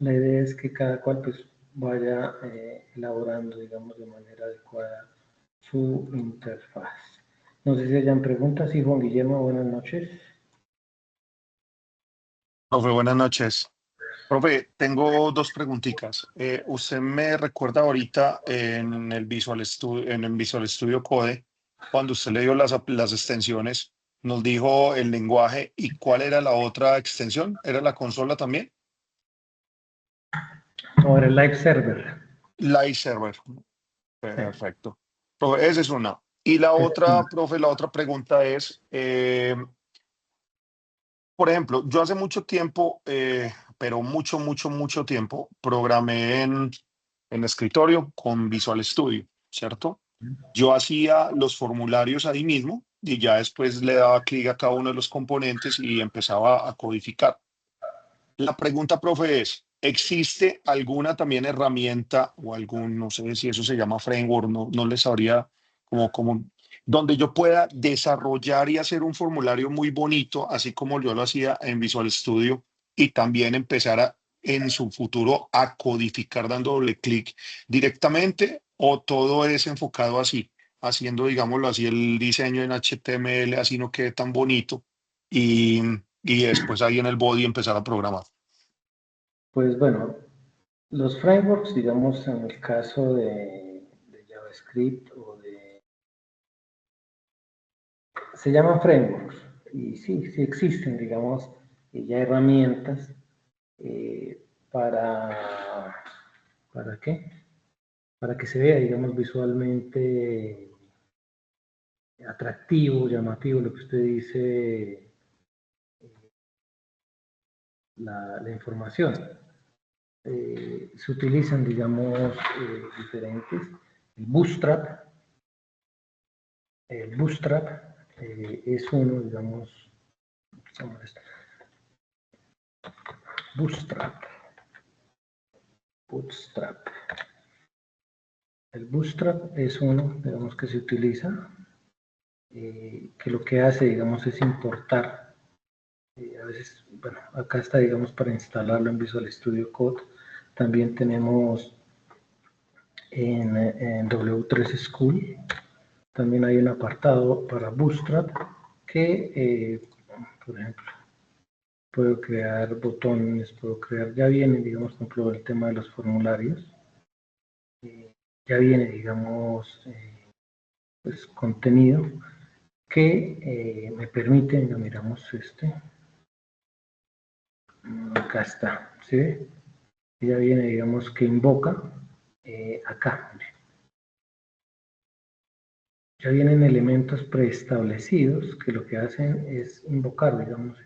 la idea es que cada cual pues vaya elaborando, digamos, de manera adecuada su interfaz. No sé si hayan preguntas. Sí, Juan Guillermo, buenas noches. Profe, buenas noches. Profe, tengo dos preguntitas. Usted me recuerda ahorita en el Visual Studio Code, cuando usted le dio las extensiones, nos dijo el lenguaje y cuál era la otra extensión. ¿Era la consola también? Ahora el Live Server. Live Server. Sí. Perfecto. Profe, esa es una. Y la otra, profe, la otra pregunta es, por ejemplo, yo hace mucho tiempo, pero mucho tiempo, programé en escritorio con Visual Studio, ¿cierto? Yo hacía los formularios ahí mismo y ya después le daba clic a cada uno de los componentes y empezaba a codificar. La pregunta, profe, es, ¿existe alguna también herramienta o algún, no sé si eso se llama framework, no les sabría como, donde yo pueda desarrollar y hacer un formulario muy bonito, así como yo lo hacía en Visual Studio, y también empezar en su futuro a codificar dando doble clic directamente, o todo es enfocado así, haciendo, digámoslo así, el diseño en HTML, así no quede tan bonito, y después ahí en el body empezar a programar? Pues bueno, los frameworks, digamos, en el caso de JavaScript se llaman frameworks, y sí existen, digamos, ya herramientas eh, para, ¿para qué? Para que se vea, digamos, visualmente atractivo, llamativo, lo que usted dice, la información. Se utilizan, digamos, diferentes. El Bootstrap es uno, digamos, Bootstrap. Bootstrap. El Bootstrap es uno, digamos, que se utiliza, que lo que hace, digamos, es importar. A veces, bueno, acá está, digamos, para instalarlo en Visual Studio Code. También tenemos en W3 School, también hay un apartado para Bootstrap que, por ejemplo, puedo crear botones, puedo crear, ya viene, digamos, por ejemplo, el tema de los formularios, ya viene, digamos, pues, contenido que me permite, ya miramos acá está, ¿sí? Ya viene, digamos, que invoca acá. Ya vienen elementos preestablecidos que lo que hacen es invocar, digamos,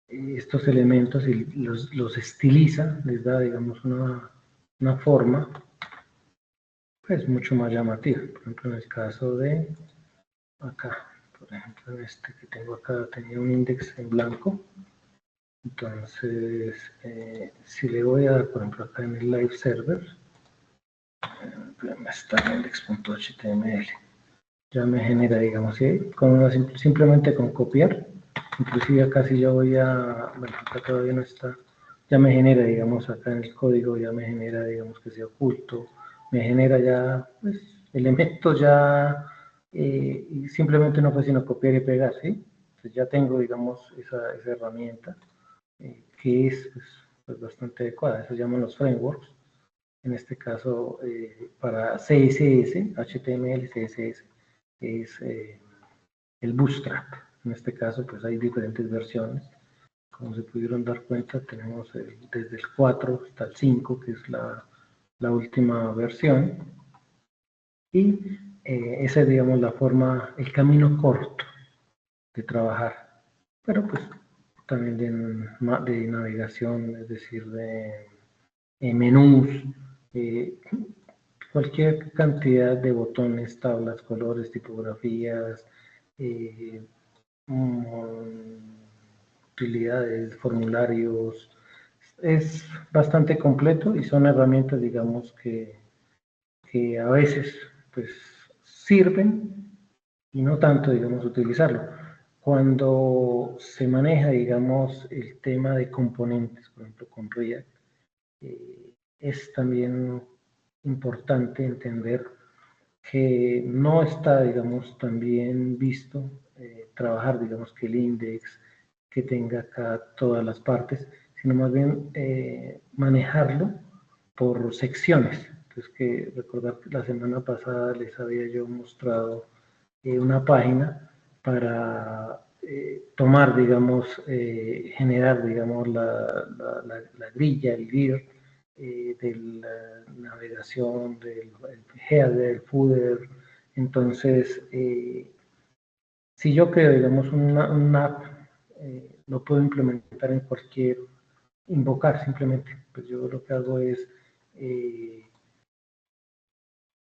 estos elementos y los estiliza, les da, digamos, una forma pues mucho más llamativa. Por ejemplo, en el caso de acá, por ejemplo, en este que tengo acá, tenía un index en blanco. Entonces, si le voy a dar, por ejemplo, acá en el live server, está index.html, ya me genera, digamos, ¿sí? Simplemente con copiar, inclusive acá si yo voy a, bueno, acá todavía no está, ya me genera, digamos, acá en el código, ya me genera, digamos, que sea oculto, me genera ya, pues, elementos ya, y simplemente no fue sino copiar y pegar, ¿sí? Entonces ya tengo, digamos, esa herramienta, que es pues, bastante adecuada, eso se llaman los frameworks, en este caso para CSS, HTML, CSS, es el Bootstrap. En este caso, pues hay diferentes versiones. Como se pudieron dar cuenta, tenemos desde el 4 hasta el 5, que es la última versión. Y esa es, digamos, la forma, el camino corto de trabajar. Pero pues también de navegación, es decir, de menús, eh, cualquier cantidad de botones, tablas, colores, tipografías, mm, utilidades, formularios. Es bastante completo y son herramientas, digamos, que a veces pues sirven y no tanto, digamos, utilizarlo. Cuando se maneja, digamos, el tema de componentes, por ejemplo, con React, es también importante entender que no está, digamos, tan bien visto trabajar, digamos, que el index, que tenga acá todas las partes, sino más bien manejarlo por secciones. Entonces, que recordar que la semana pasada les había yo mostrado una página para tomar, digamos, generar, digamos, la grilla, el gear de la navegación, del header, del footer. Entonces, si yo creo, digamos, un app, lo puedo implementar en cualquier, invocar simplemente. Pues yo lo que hago es eh,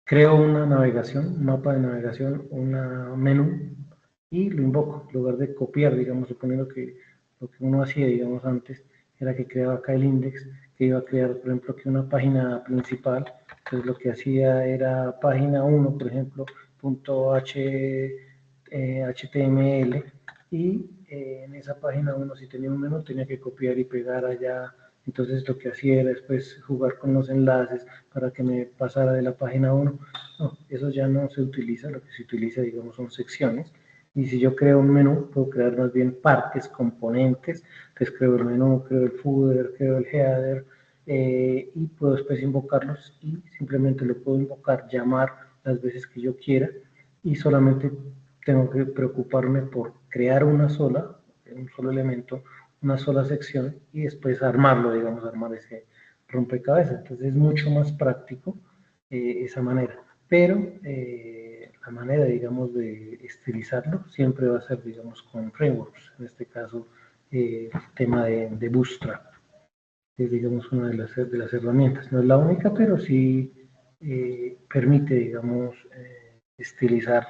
creo una navegación, un mapa de navegación, un menú y lo invoco. En lugar de copiar, digamos, suponiendo que lo que uno hacía, digamos, antes era que creaba acá el index, que iba a crear, por ejemplo, que una página principal. Entonces lo que hacía era página 1, por ejemplo, .html y en esa página 1 si tenía un menú tenía que copiar y pegar allá. Entonces lo que hacía era después jugar con los enlaces para que me pasara de la página 1. No, eso ya no se utiliza, lo que se utiliza, digamos, son secciones. Y si yo creo un menú, puedo crear más bien partes, componentes. Entonces creo el menú, creo el footer, creo el header, y puedo después invocarlos y simplemente lo puedo invocar, llamar las veces que yo quiera y solamente tengo que preocuparme por crear un solo elemento, una sola sección y después armarlo, digamos, armar ese rompecabezas. Entonces es mucho más práctico esa manera. Pero la manera, digamos, de estilizarlo siempre va a ser, digamos, con frameworks. En este caso, el tema de Bootstrap es, digamos, una de las herramientas. No es la única, pero sí permite, digamos, estilizar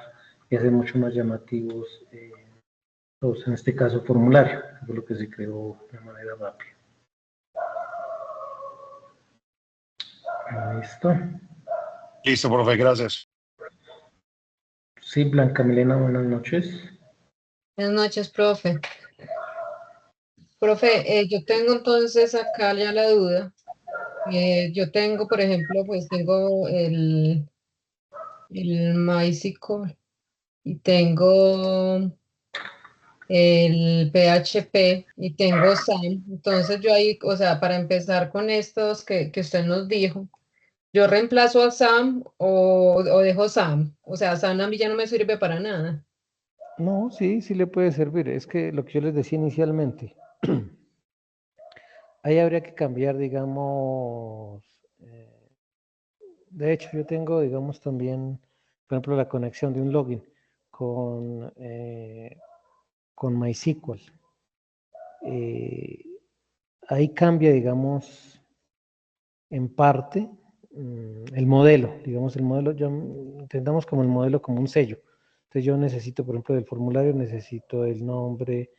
y hacer mucho más llamativos los, en este caso, formulario, que fue lo que se creó de manera rápida. Listo. Listo, profe, gracias. Sí, Blanca Milena, buenas noches. Buenas noches, profe. Profe, yo tengo entonces acá ya la duda. Yo tengo, por ejemplo, pues tengo el MySQL y tengo el PHP y tengo SAM. Entonces yo ahí, o sea, para empezar con estos que usted nos dijo, ¿yo reemplazo a SAM o dejo SAM? O sea, SAM a mí ya no me sirve para nada. No, sí, sí le puede servir. Es que lo que yo les decía inicialmente, ahí habría que cambiar, digamos, de hecho yo tengo, digamos, también, por ejemplo, la conexión de un login con MySQL. Ahí cambia, digamos, en parte el modelo, digamos, el modelo, ya entendamos como el modelo como un sello. Entonces yo necesito, por ejemplo, del formulario, necesito el nombre,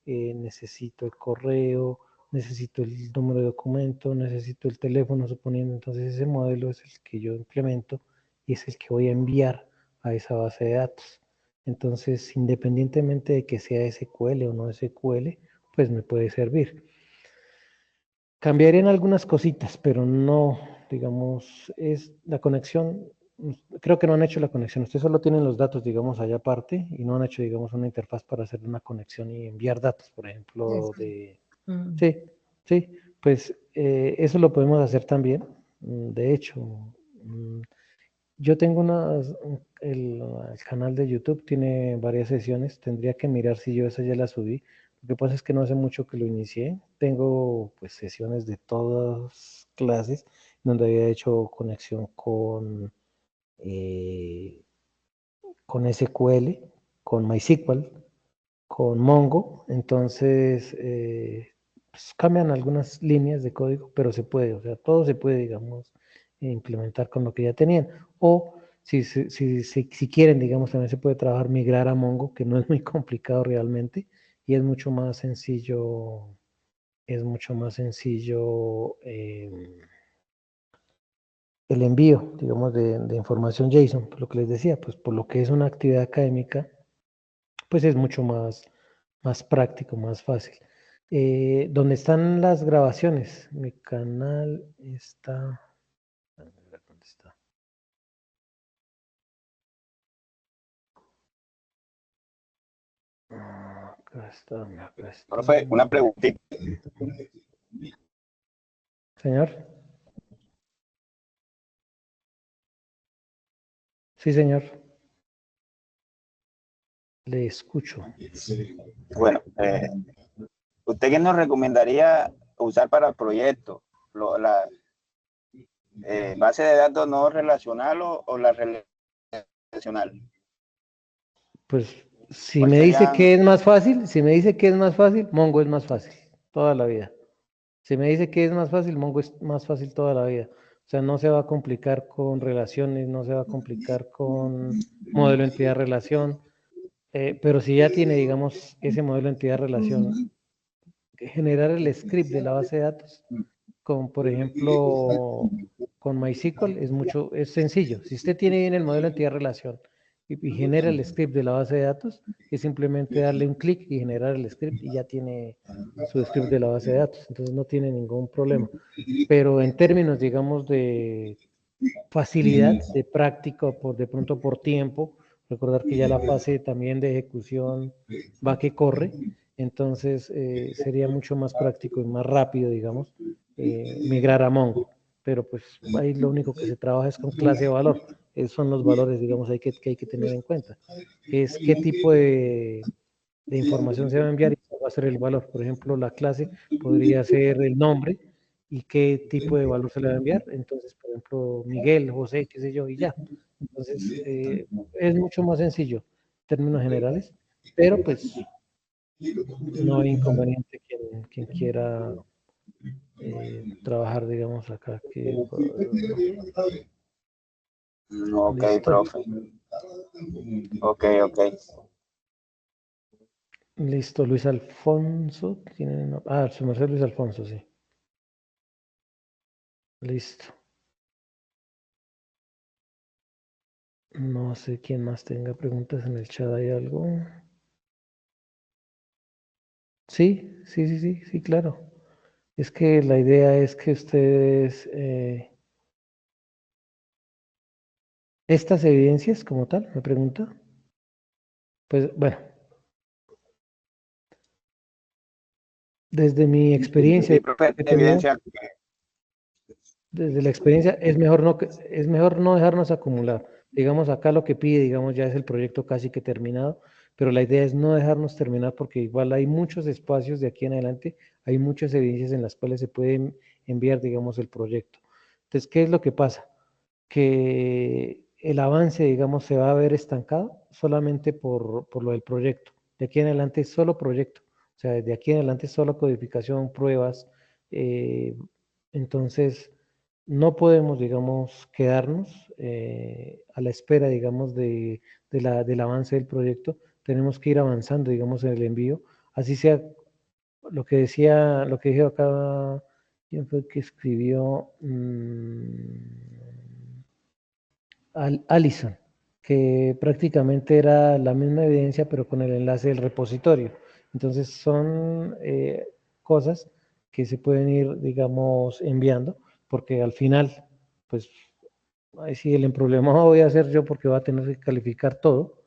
necesito el correo, necesito el número de documento, necesito el teléfono, suponiendo. Entonces ese modelo es el que yo implemento y es el que voy a enviar a esa base de datos. Entonces, independientemente de que sea SQL o no SQL, pues me puede servir. Cambiarían algunas cositas, pero no, digamos, es la conexión. Creo que no han hecho la conexión. Ustedes solo tienen los datos, digamos, allá aparte y no han hecho, digamos, una interfaz para hacer una conexión y enviar datos, por ejemplo, de... Sí, sí, pues eso lo podemos hacer también. De hecho, yo tengo el canal de YouTube tiene varias sesiones. Tendría que mirar si yo esa ya la subí. Lo que pasa es que no hace mucho que lo inicié. Tengo pues sesiones de todas clases donde había hecho conexión eh, con SQL, con MySQL, con Mongo. Entonces pues, cambian algunas líneas de código, pero se puede. O sea, todo se puede, digamos, implementar con lo que ya tenían. O si quieren, digamos, también se puede trabajar, migrar a Mongo, que no es muy complicado realmente, y es mucho más sencillo, el envío, digamos, de información JSON, por lo que les decía, pues por lo que es una actividad académica, pues es mucho más práctico, más fácil. ¿Dónde están las grabaciones? Mi canal está... ¿Dónde está? Acá está, acá está. Profe, una preguntita. Señor. Sí, señor. Le escucho. Bueno, ¿usted qué nos recomendaría usar para el proyecto? ¿La base de datos no relacional o la relacional? Pues si ¿Cuál me dice serían? que es más fácil, Mongo es más fácil, toda la vida. Si me dice que es más fácil, Mongo es más fácil toda la vida. O sea, no se va a complicar con relaciones, no se va a complicar con modelo entidad-relación, pero si ya tiene, digamos, ese modelo entidad-relación, generar el script de la base de datos, como por ejemplo con MySQL, es sencillo. Si usted tiene bien el modelo entidad-relación y genera el script de la base de datos, es simplemente darle un clic y generar el script y ya tiene su script de la base de datos. Entonces no tiene ningún problema. Pero en términos, digamos, de facilidad, de práctica, de pronto por tiempo, recordar que ya la fase también de ejecución va que corre, entonces sería mucho más práctico y más rápido, digamos, migrar a Mongo. Pero pues ahí lo único que se trabaja es con clase de valor. Esos son los valores, digamos, que hay que tener en cuenta. Es qué tipo de información se va a enviar y cuál va a ser el valor. Por ejemplo, la clase podría ser el nombre y qué tipo de valor se le va a enviar. Entonces, por ejemplo, Miguel, José, qué sé yo, y ya. Entonces, es mucho más sencillo en términos generales, pero pues no hay inconveniente quien quiera trabajar, digamos, acá. Ok, Listo. profe. Ok. Listo, Luis Alfonso. Su merced Luis Alfonso, sí. Listo. No sé quién más tenga preguntas en el chat. ¿Hay algo? Sí, claro. Es que la idea es que ustedes, estas evidencias como tal, me pregunta. Pues bueno, desde mi experiencia Sí, profe, que he tenido, evidencia. desde la experiencia es mejor no dejarnos acumular. Digamos, acá lo que pide, digamos, ya es el proyecto casi que terminado, pero la idea es no dejarnos terminar porque igual hay muchos espacios de aquí en adelante, hay muchas evidencias en las cuales se puede enviar, digamos, el proyecto. Entonces, ¿qué es lo que pasa? Que el avance, digamos, se va a ver estancado solamente por lo del proyecto. De aquí en adelante es solo proyecto. O sea, de aquí en adelante es solo codificación, pruebas. Entonces, no podemos, digamos, quedarnos a la espera, digamos, del avance del proyecto. Tenemos que ir avanzando, digamos, en el envío. Así sea lo que dije acá, ¿quién fue el que escribió? Allison, que prácticamente era la misma evidencia, pero con el enlace del repositorio. Entonces son cosas que se pueden ir, digamos, enviando, porque al final, pues, ahí sí el problema voy a hacer yo porque voy a tener que calificar todo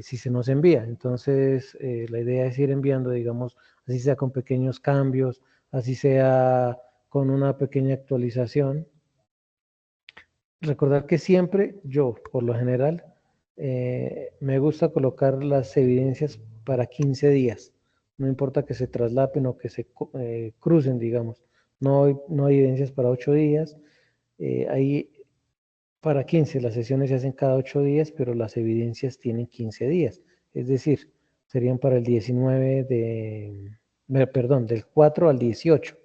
si se nos envía. Entonces, la idea es ir enviando, digamos, así sea con pequeños cambios, así sea con una pequeña actualización. Recordar que siempre yo, por lo general, me gusta colocar las evidencias para 15 días. No importa que se traslapen o que se crucen, digamos. No hay evidencias para 8 días. Hay para 15, las sesiones se hacen cada 8 días, pero las evidencias tienen 15 días. Es decir, serían para el 19 perdón, del 4 al 18.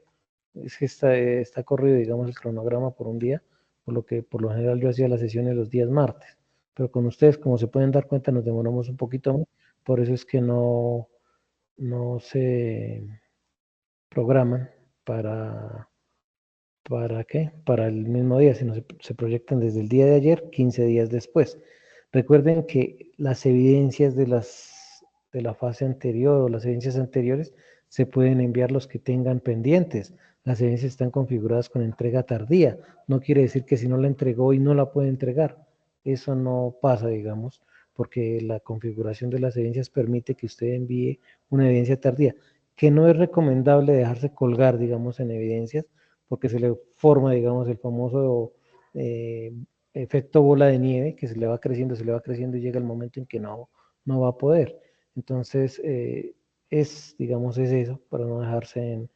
Es que está corrido, digamos, el cronograma por un día, por lo que por lo general yo hacía las sesiones los días martes. Pero con ustedes, como se pueden dar cuenta, nos demoramos un poquito más. Por eso es que no no se programan ¿para qué? Para el mismo día, sino se proyectan desde el día de ayer, 15 días después. Recuerden que las evidencias de la fase anterior o las evidencias anteriores se pueden enviar los que tengan pendientes. Las evidencias están configuradas con entrega tardía. No quiere decir que si no la entregó y no la puede entregar. Eso no pasa, digamos, porque la configuración de las evidencias permite que usted envíe una evidencia tardía, que no es recomendable dejarse colgar, digamos, en evidencias, porque se le forma, digamos, el famoso efecto bola de nieve, que se le va creciendo y llega el momento en que no va a poder. Entonces, digamos, es eso, para no dejarse en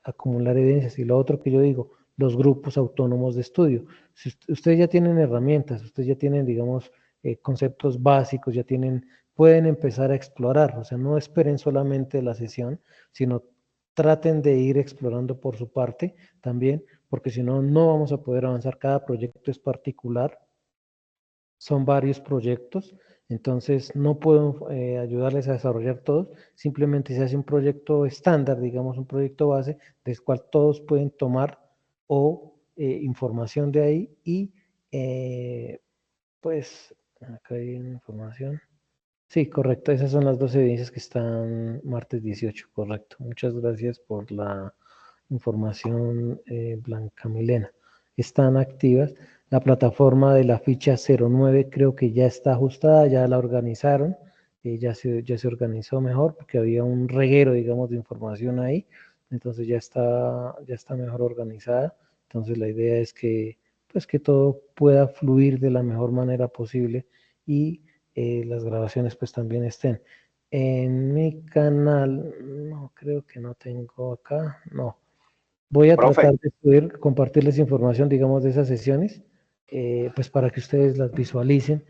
acumular evidencias. Y lo otro que yo digo, los grupos autónomos de estudio. Si ustedes ya tienen herramientas, ustedes ya tienen, digamos, conceptos básicos, pueden empezar a explorar, o sea, no esperen solamente la sesión, sino traten de ir explorando por su parte también, porque si no, no vamos a poder avanzar. Cada proyecto es particular, son varios proyectos, entonces no puedo ayudarles a desarrollar todos, simplemente se hace un proyecto estándar, digamos un proyecto base, del cual todos pueden tomar o información de ahí y pues acá hay una información. Sí, correcto. Esas son las dos evidencias que están martes 18, correcto. Muchas gracias por la información, Blanca Milena. Están activas. La plataforma de la ficha 09 creo que ya está ajustada, ya la organizaron, ya se organizó mejor porque había un reguero, digamos, de información ahí. Entonces ya está mejor organizada. Entonces la idea es que, pues, que todo pueda fluir de la mejor manera posible y las grabaciones pues también estén. En mi canal, no, creo que no tengo acá, no. Voy a Profe, tratar de poder compartirles información, digamos, de esas sesiones, pues para que ustedes las visualicen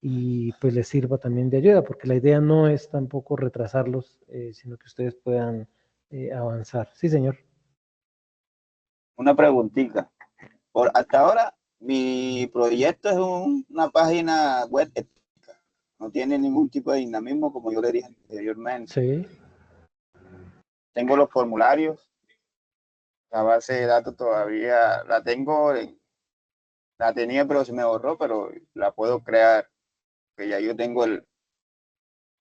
y pues les sirva también de ayuda, porque la idea no es tampoco retrasarlos, sino que ustedes puedan avanzar. Sí, señor. una preguntita. Hasta ahora, mi proyecto es una página web ética. No tiene ningún tipo de dinamismo, como yo le dije anteriormente. Sí. Tengo los formularios, la base de datos todavía la tengo, la tenía, pero se me borró, pero la puedo crear. Que ya yo tengo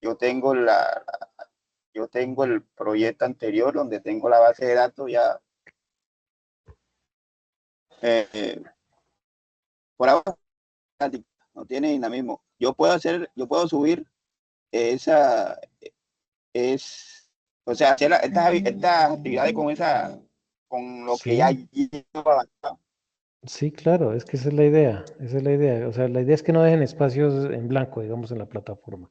yo tengo el proyecto anterior donde tengo la base de datos ya. Eh, por ahora no tiene dinamismo. Yo puedo subir esa, o sea, hacer estas actividades con lo que ya Sí. llevo avanzado. Sí, claro, es que esa es la idea, esa es la idea. O sea, la idea es que no dejen espacios en blanco, digamos, en la plataforma.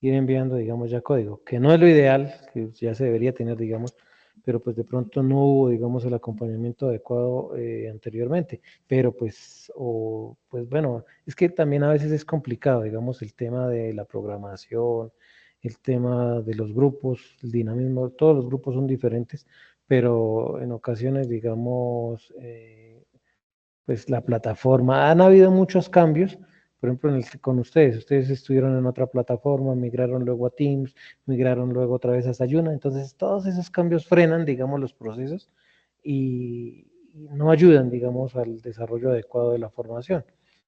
Ir enviando, digamos, ya código, que no es lo ideal, que ya se debería tener, digamos, pero pues de pronto no hubo, digamos, el acompañamiento adecuado anteriormente. Pero pues, o pues bueno, es que también a veces es complicado, digamos, el tema de la programación, el tema de los grupos, el dinamismo, todos los grupos son diferentes, pero en ocasiones, digamos, pues la plataforma. Han habido muchos cambios, por ejemplo, con ustedes estuvieron en otra plataforma, migraron luego a Teams, migraron luego otra vez a Sayuna, entonces todos esos cambios frenan, digamos, los procesos y no ayudan, digamos, al desarrollo adecuado de la formación.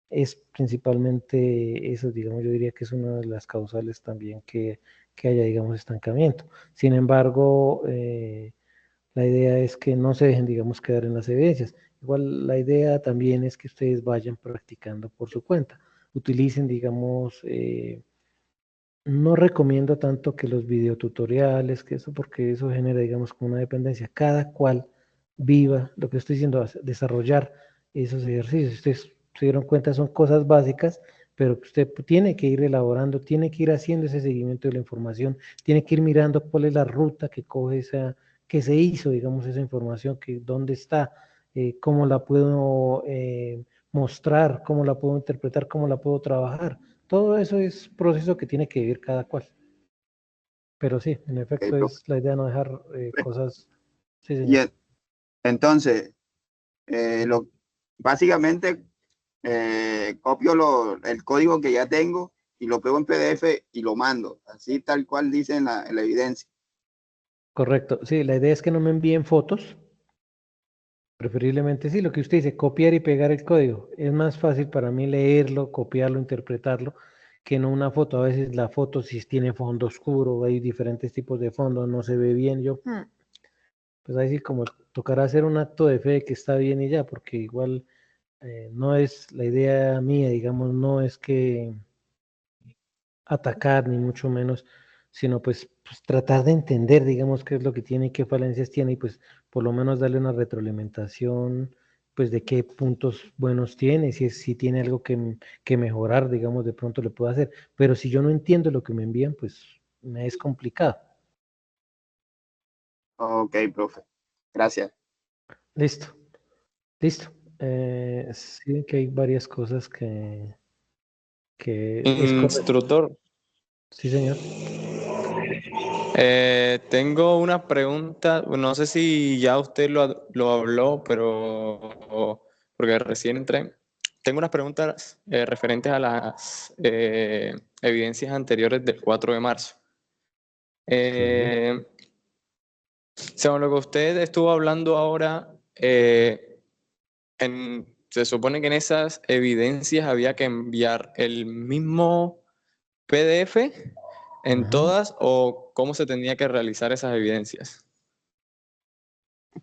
Es principalmente eso, digamos, yo diría que es una de las causales también que haya, digamos, estancamiento. Sin embargo, la idea es que no se dejen, digamos, quedar en las evidencias. Igual la idea también es que ustedes vayan practicando por su cuenta. Utilicen, digamos, no recomiendo tanto que los videotutoriales, que eso, porque eso genera, digamos, como una dependencia. Cada cual viva lo que estoy diciendo, desarrollar esos ejercicios. Ustedes se dieron cuenta, son cosas básicas, pero que usted tiene que ir elaborando, tiene que ir haciendo ese seguimiento de la información, tiene que ir mirando cuál es la ruta que coge que se hizo, digamos, esa información, que dónde está, cómo la puedo mostrar, cómo la puedo interpretar, cómo la puedo trabajar. Todo eso es proceso que tiene que vivir cada cual. Pero sí, en efecto es la idea no dejar cosas. Sí, Y señor. entonces, básicamente copio el código que ya tengo y lo pego en PDF y lo mando, así tal cual dice en la evidencia. Correcto. Sí, la idea es que no me envíen fotos. Preferiblemente sí, lo que usted dice, copiar y pegar el código. Es más fácil para mí leerlo, copiarlo, interpretarlo, que no una foto. A veces la foto si tiene fondo oscuro, hay diferentes tipos de fondo, no se ve bien. Pues ahí sí como tocará hacer un acto de fe de que está bien y ya, porque igual no es la idea mía, digamos, no es que atacar ni mucho menos, sino pues tratar de entender, digamos, qué es lo que tiene y qué falencias tiene y pues por lo menos darle una retroalimentación, pues de qué puntos buenos tiene, si tiene algo que mejorar, digamos, de pronto le puedo hacer. Pero si yo no entiendo lo que me envían, pues me es complicado. Ok, profe. Gracias. Listo, listo. Sí que hay varias cosas que es correcto. Instructor, Sí, señor. tengo una pregunta, no sé si ya usted lo habló, pero porque recién entré. Tengo unas preguntas referentes a las evidencias anteriores del 4 de marzo. Según lo que usted estuvo hablando ahora, se supone que en esas evidencias había que enviar el mismo PDF en Ajá. todas, o cómo se tenía que realizar esas evidencias.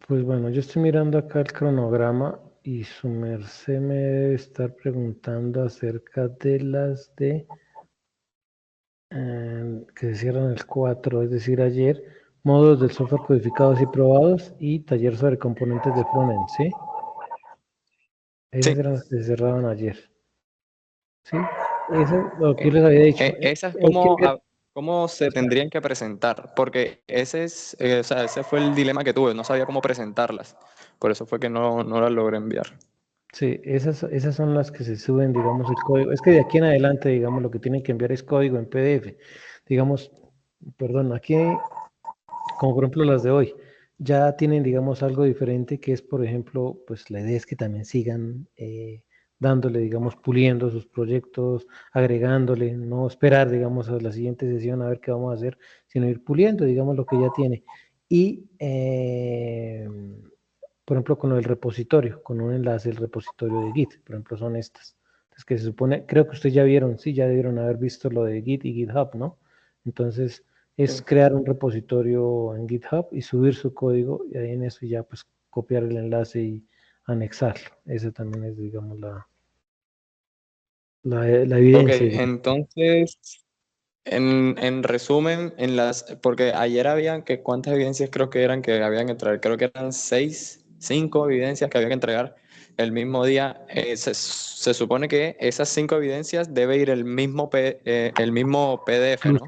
Pues bueno, yo estoy mirando acá el cronograma y su merced me debe estar preguntando acerca de las que se cierran el 4, es decir, ayer, módulos del software codificados y probados y taller sobre componentes de frontend, ¿sí? Esas Sí. eran las que se cerraban ayer, ¿sí? Eso es lo que yo les había dicho. Esas Hay que ver. cómo se tendrían que presentar, porque ese fue el dilema que tuve, no sabía cómo presentarlas, por eso fue que no las logré enviar. Sí, esas son las que se suben, digamos, el código. Es que de aquí en adelante, digamos, lo que tienen que enviar es código en PDF. Digamos, perdón, aquí, como por ejemplo las de hoy, ya tienen, digamos, algo diferente que es, por ejemplo, pues la idea es que también sigan dándole, digamos, puliendo sus proyectos, agregándole, no esperar, digamos, a la siguiente sesión a ver qué vamos a hacer, sino ir puliendo, digamos, lo que ya tiene. Y por ejemplo, con el repositorio, con un enlace del repositorio de Git, por ejemplo, son estas. Entonces, que se supone, creo que ustedes ya vieron, sí, ya debieron haber visto lo de Git y GitHub, ¿no? Entonces, es crear un repositorio en GitHub y subir su código y ahí en eso ya, pues, copiar el enlace y anexarlo. Esa también es, digamos, la Ok, evidencia. entonces, en resumen, porque ayer habían ¿cuántas evidencias creo que eran que habían que entregar? Creo que eran 5 evidencias que había que entregar el mismo día. Se supone que esas 5 evidencias debe ir el mismo PDF, ¿no?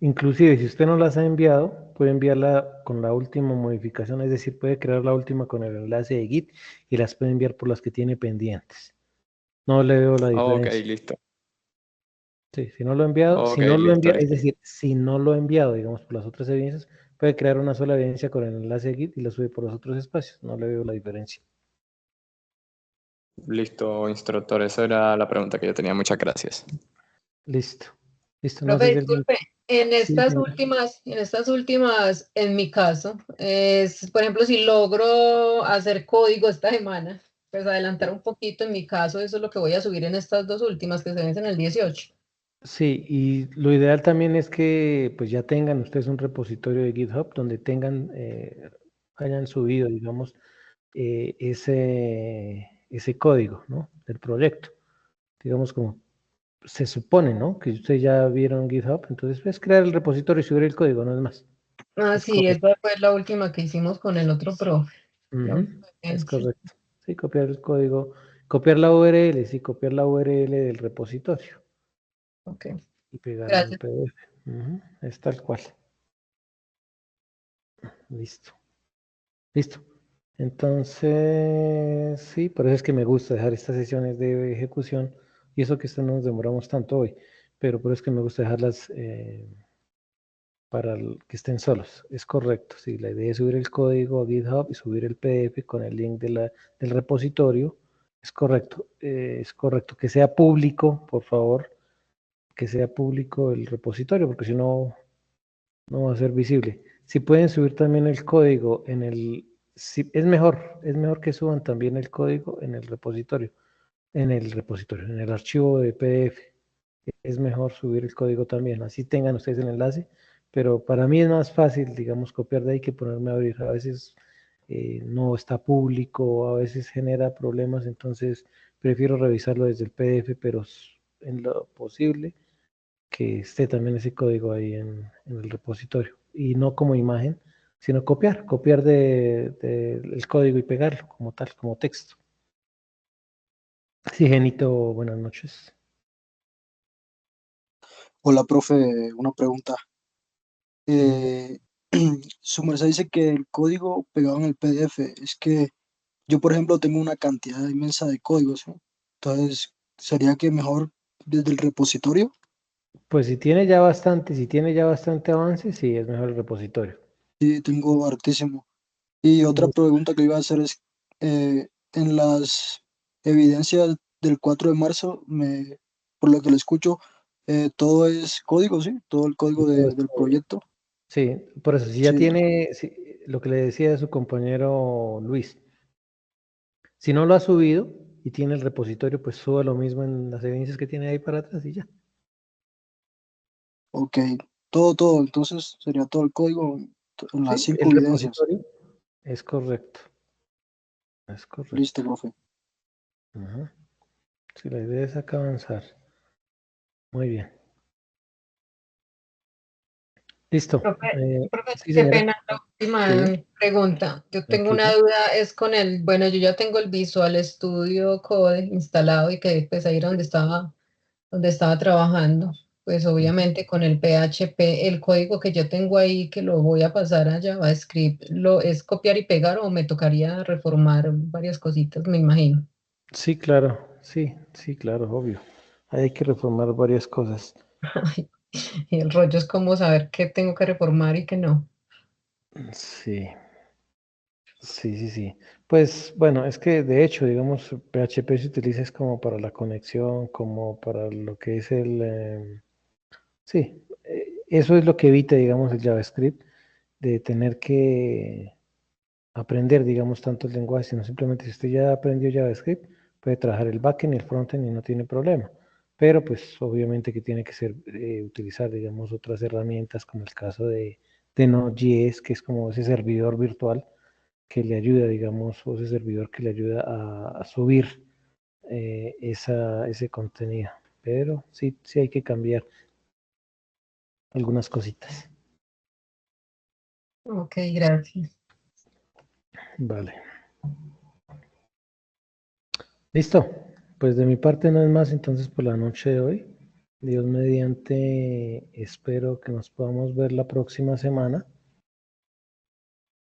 Inclusive, si usted no las ha enviado, puede enviarla con la última modificación, es decir, puede crear la última con el enlace de Git y las puede enviar por las que tiene pendientes. No le veo la Ok, diferencia. listo. Sí, si no lo ha enviado, Ok, listo, es listo. decir, si no lo ha enviado, digamos, por las otras evidencias, puede crear una sola evidencia con el enlace de Git y la sube por los otros espacios. No le veo la diferencia. Listo, instructor. Esa era la pregunta que yo tenía. Muchas gracias. Listo. Listo, no sé Profe, si alguien... disculpe, Sí, señora. en estas últimas, en mi caso, es, por ejemplo, si logro hacer código esta semana, pues adelantar un poquito en mi caso, eso es lo que voy a subir en estas dos últimas que se vencen el 18. Sí, y lo ideal también es que pues ya tengan ustedes un repositorio de GitHub donde tengan, hayan subido, digamos, ese código, ¿no? Del proyecto. Digamos como se supone, ¿no? Que ustedes ya vieron GitHub, entonces es crear el repositorio y subir el código, no es más. Ah, Es sí, correcto. esa fue la última que hicimos con el otro profe. Ujú, es correcto. Sí, copiar el código, copiar la URL, sí, copiar la URL del repositorio Ok, y pegarla en gracias. PDF. Es tal cual. Listo. Listo. Entonces, sí, por eso es que me gusta dejar estas sesiones de ejecución y eso que esto no nos demoramos tanto hoy, pero por eso es que me gusta dejarlas para que estén solos. Es correcto, sí, la idea es subir el código a GitHub y subir el PDF con el link del repositorio. Es correcto que sea público, por favor, que sea público el repositorio, porque si no, no va a ser visible. Si pueden subir también el código en el... es mejor que suban también el código en el repositorio, en el archivo de PDF. Es mejor subir el código también, así tengan ustedes el enlace, pero para mí es más fácil, digamos, copiar de ahí que ponerme a abrir. A veces no está público, a veces genera problemas, entonces prefiero revisarlo desde el PDF, pero en lo posible que esté también ese código ahí en el repositorio. Y no como imagen, sino copiar el código y pegarlo como tal, como texto. Sí, Genito, buenas noches. Hola, profe, una pregunta. Su merced dice que el código pegado en el PDF, es que yo, por ejemplo, tengo una cantidad inmensa de códigos, ¿no? Entonces, ¿sería que mejor desde el repositorio? Pues si tiene ya bastante avance, sí, es mejor el repositorio. Sí, tengo hartísimo. Y otra Mm, pregunta que iba a hacer es, en las evidencias del 4 de marzo, por lo que le escucho, todo es código, ¿sí? Todo el código todo es del código. proyecto. Sí, por eso, si ya Sí, tiene lo que le decía de su compañero Luis, si no lo ha subido y tiene el repositorio, pues suba lo mismo en las evidencias que tiene ahí para atrás y ya. ok. Todo. Entonces, sería todo el código en las Sí, 5 el evidencias. repositorio es correcto. Es Listo, correcto. profe. Ajá. Sí, la idea es acá avanzar. Muy bien. Listo. Profe, profe, Sí, qué señora. pena la última Sí, pregunta. Yo tengo una tranquila. duda, es con bueno, yo ya tengo el Visual Studio Code instalado y que pues ahí era donde estaba trabajando. Pues Ujú. obviamente con el PHP, el código que yo tengo ahí que lo voy a pasar a JavaScript, ¿lo es copiar y pegar o me tocaría reformar varias cositas, me imagino? Sí, claro. Sí, claro, obvio. Hay que reformar varias cosas. Y el rollo es como saber qué tengo que reformar y qué no. Sí. Sí. Pues bueno, es que de hecho, digamos, PHP se utiliza es como para la conexión, como para lo que es sí, eso es lo que evita, digamos, el JavaScript, de tener que aprender, digamos, tantos lenguajes, sino simplemente si usted ya aprendió JavaScript, puede trabajar el backend y el frontend y no tiene problema. Pero pues obviamente que tiene que ser, utilizar, digamos, otras herramientas como el caso de Node.js, que es como ese servidor virtual que le ayuda, digamos, o ese servidor que le ayuda a subir ese contenido. Pero sí hay que cambiar algunas cositas. Ok, gracias. Vale. Listo. Pues de mi parte no es más entonces por la noche de hoy. Dios mediante, espero que nos podamos ver la próxima semana.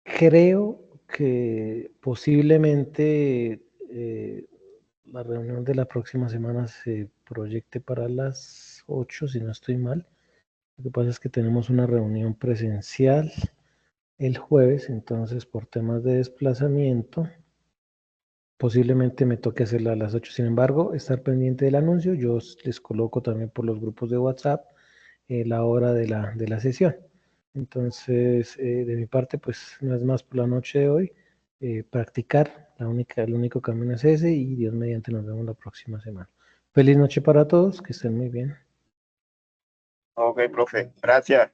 Creo que posiblemente la reunión de la próxima semana se proyecte para las 8, si no estoy mal. Lo que pasa es que tenemos una reunión presencial el jueves, entonces por temas de desplazamiento, posiblemente me toque hacerla a las 8. Sin embargo, estar pendiente del anuncio, yo les coloco también por los grupos de WhatsApp la hora de la sesión. Entonces, de mi parte, pues no es más por la noche de hoy. Practicar, el único camino es ese y Dios mediante nos vemos la próxima semana. Feliz noche para todos, que estén muy bien. Ok, profe, gracias.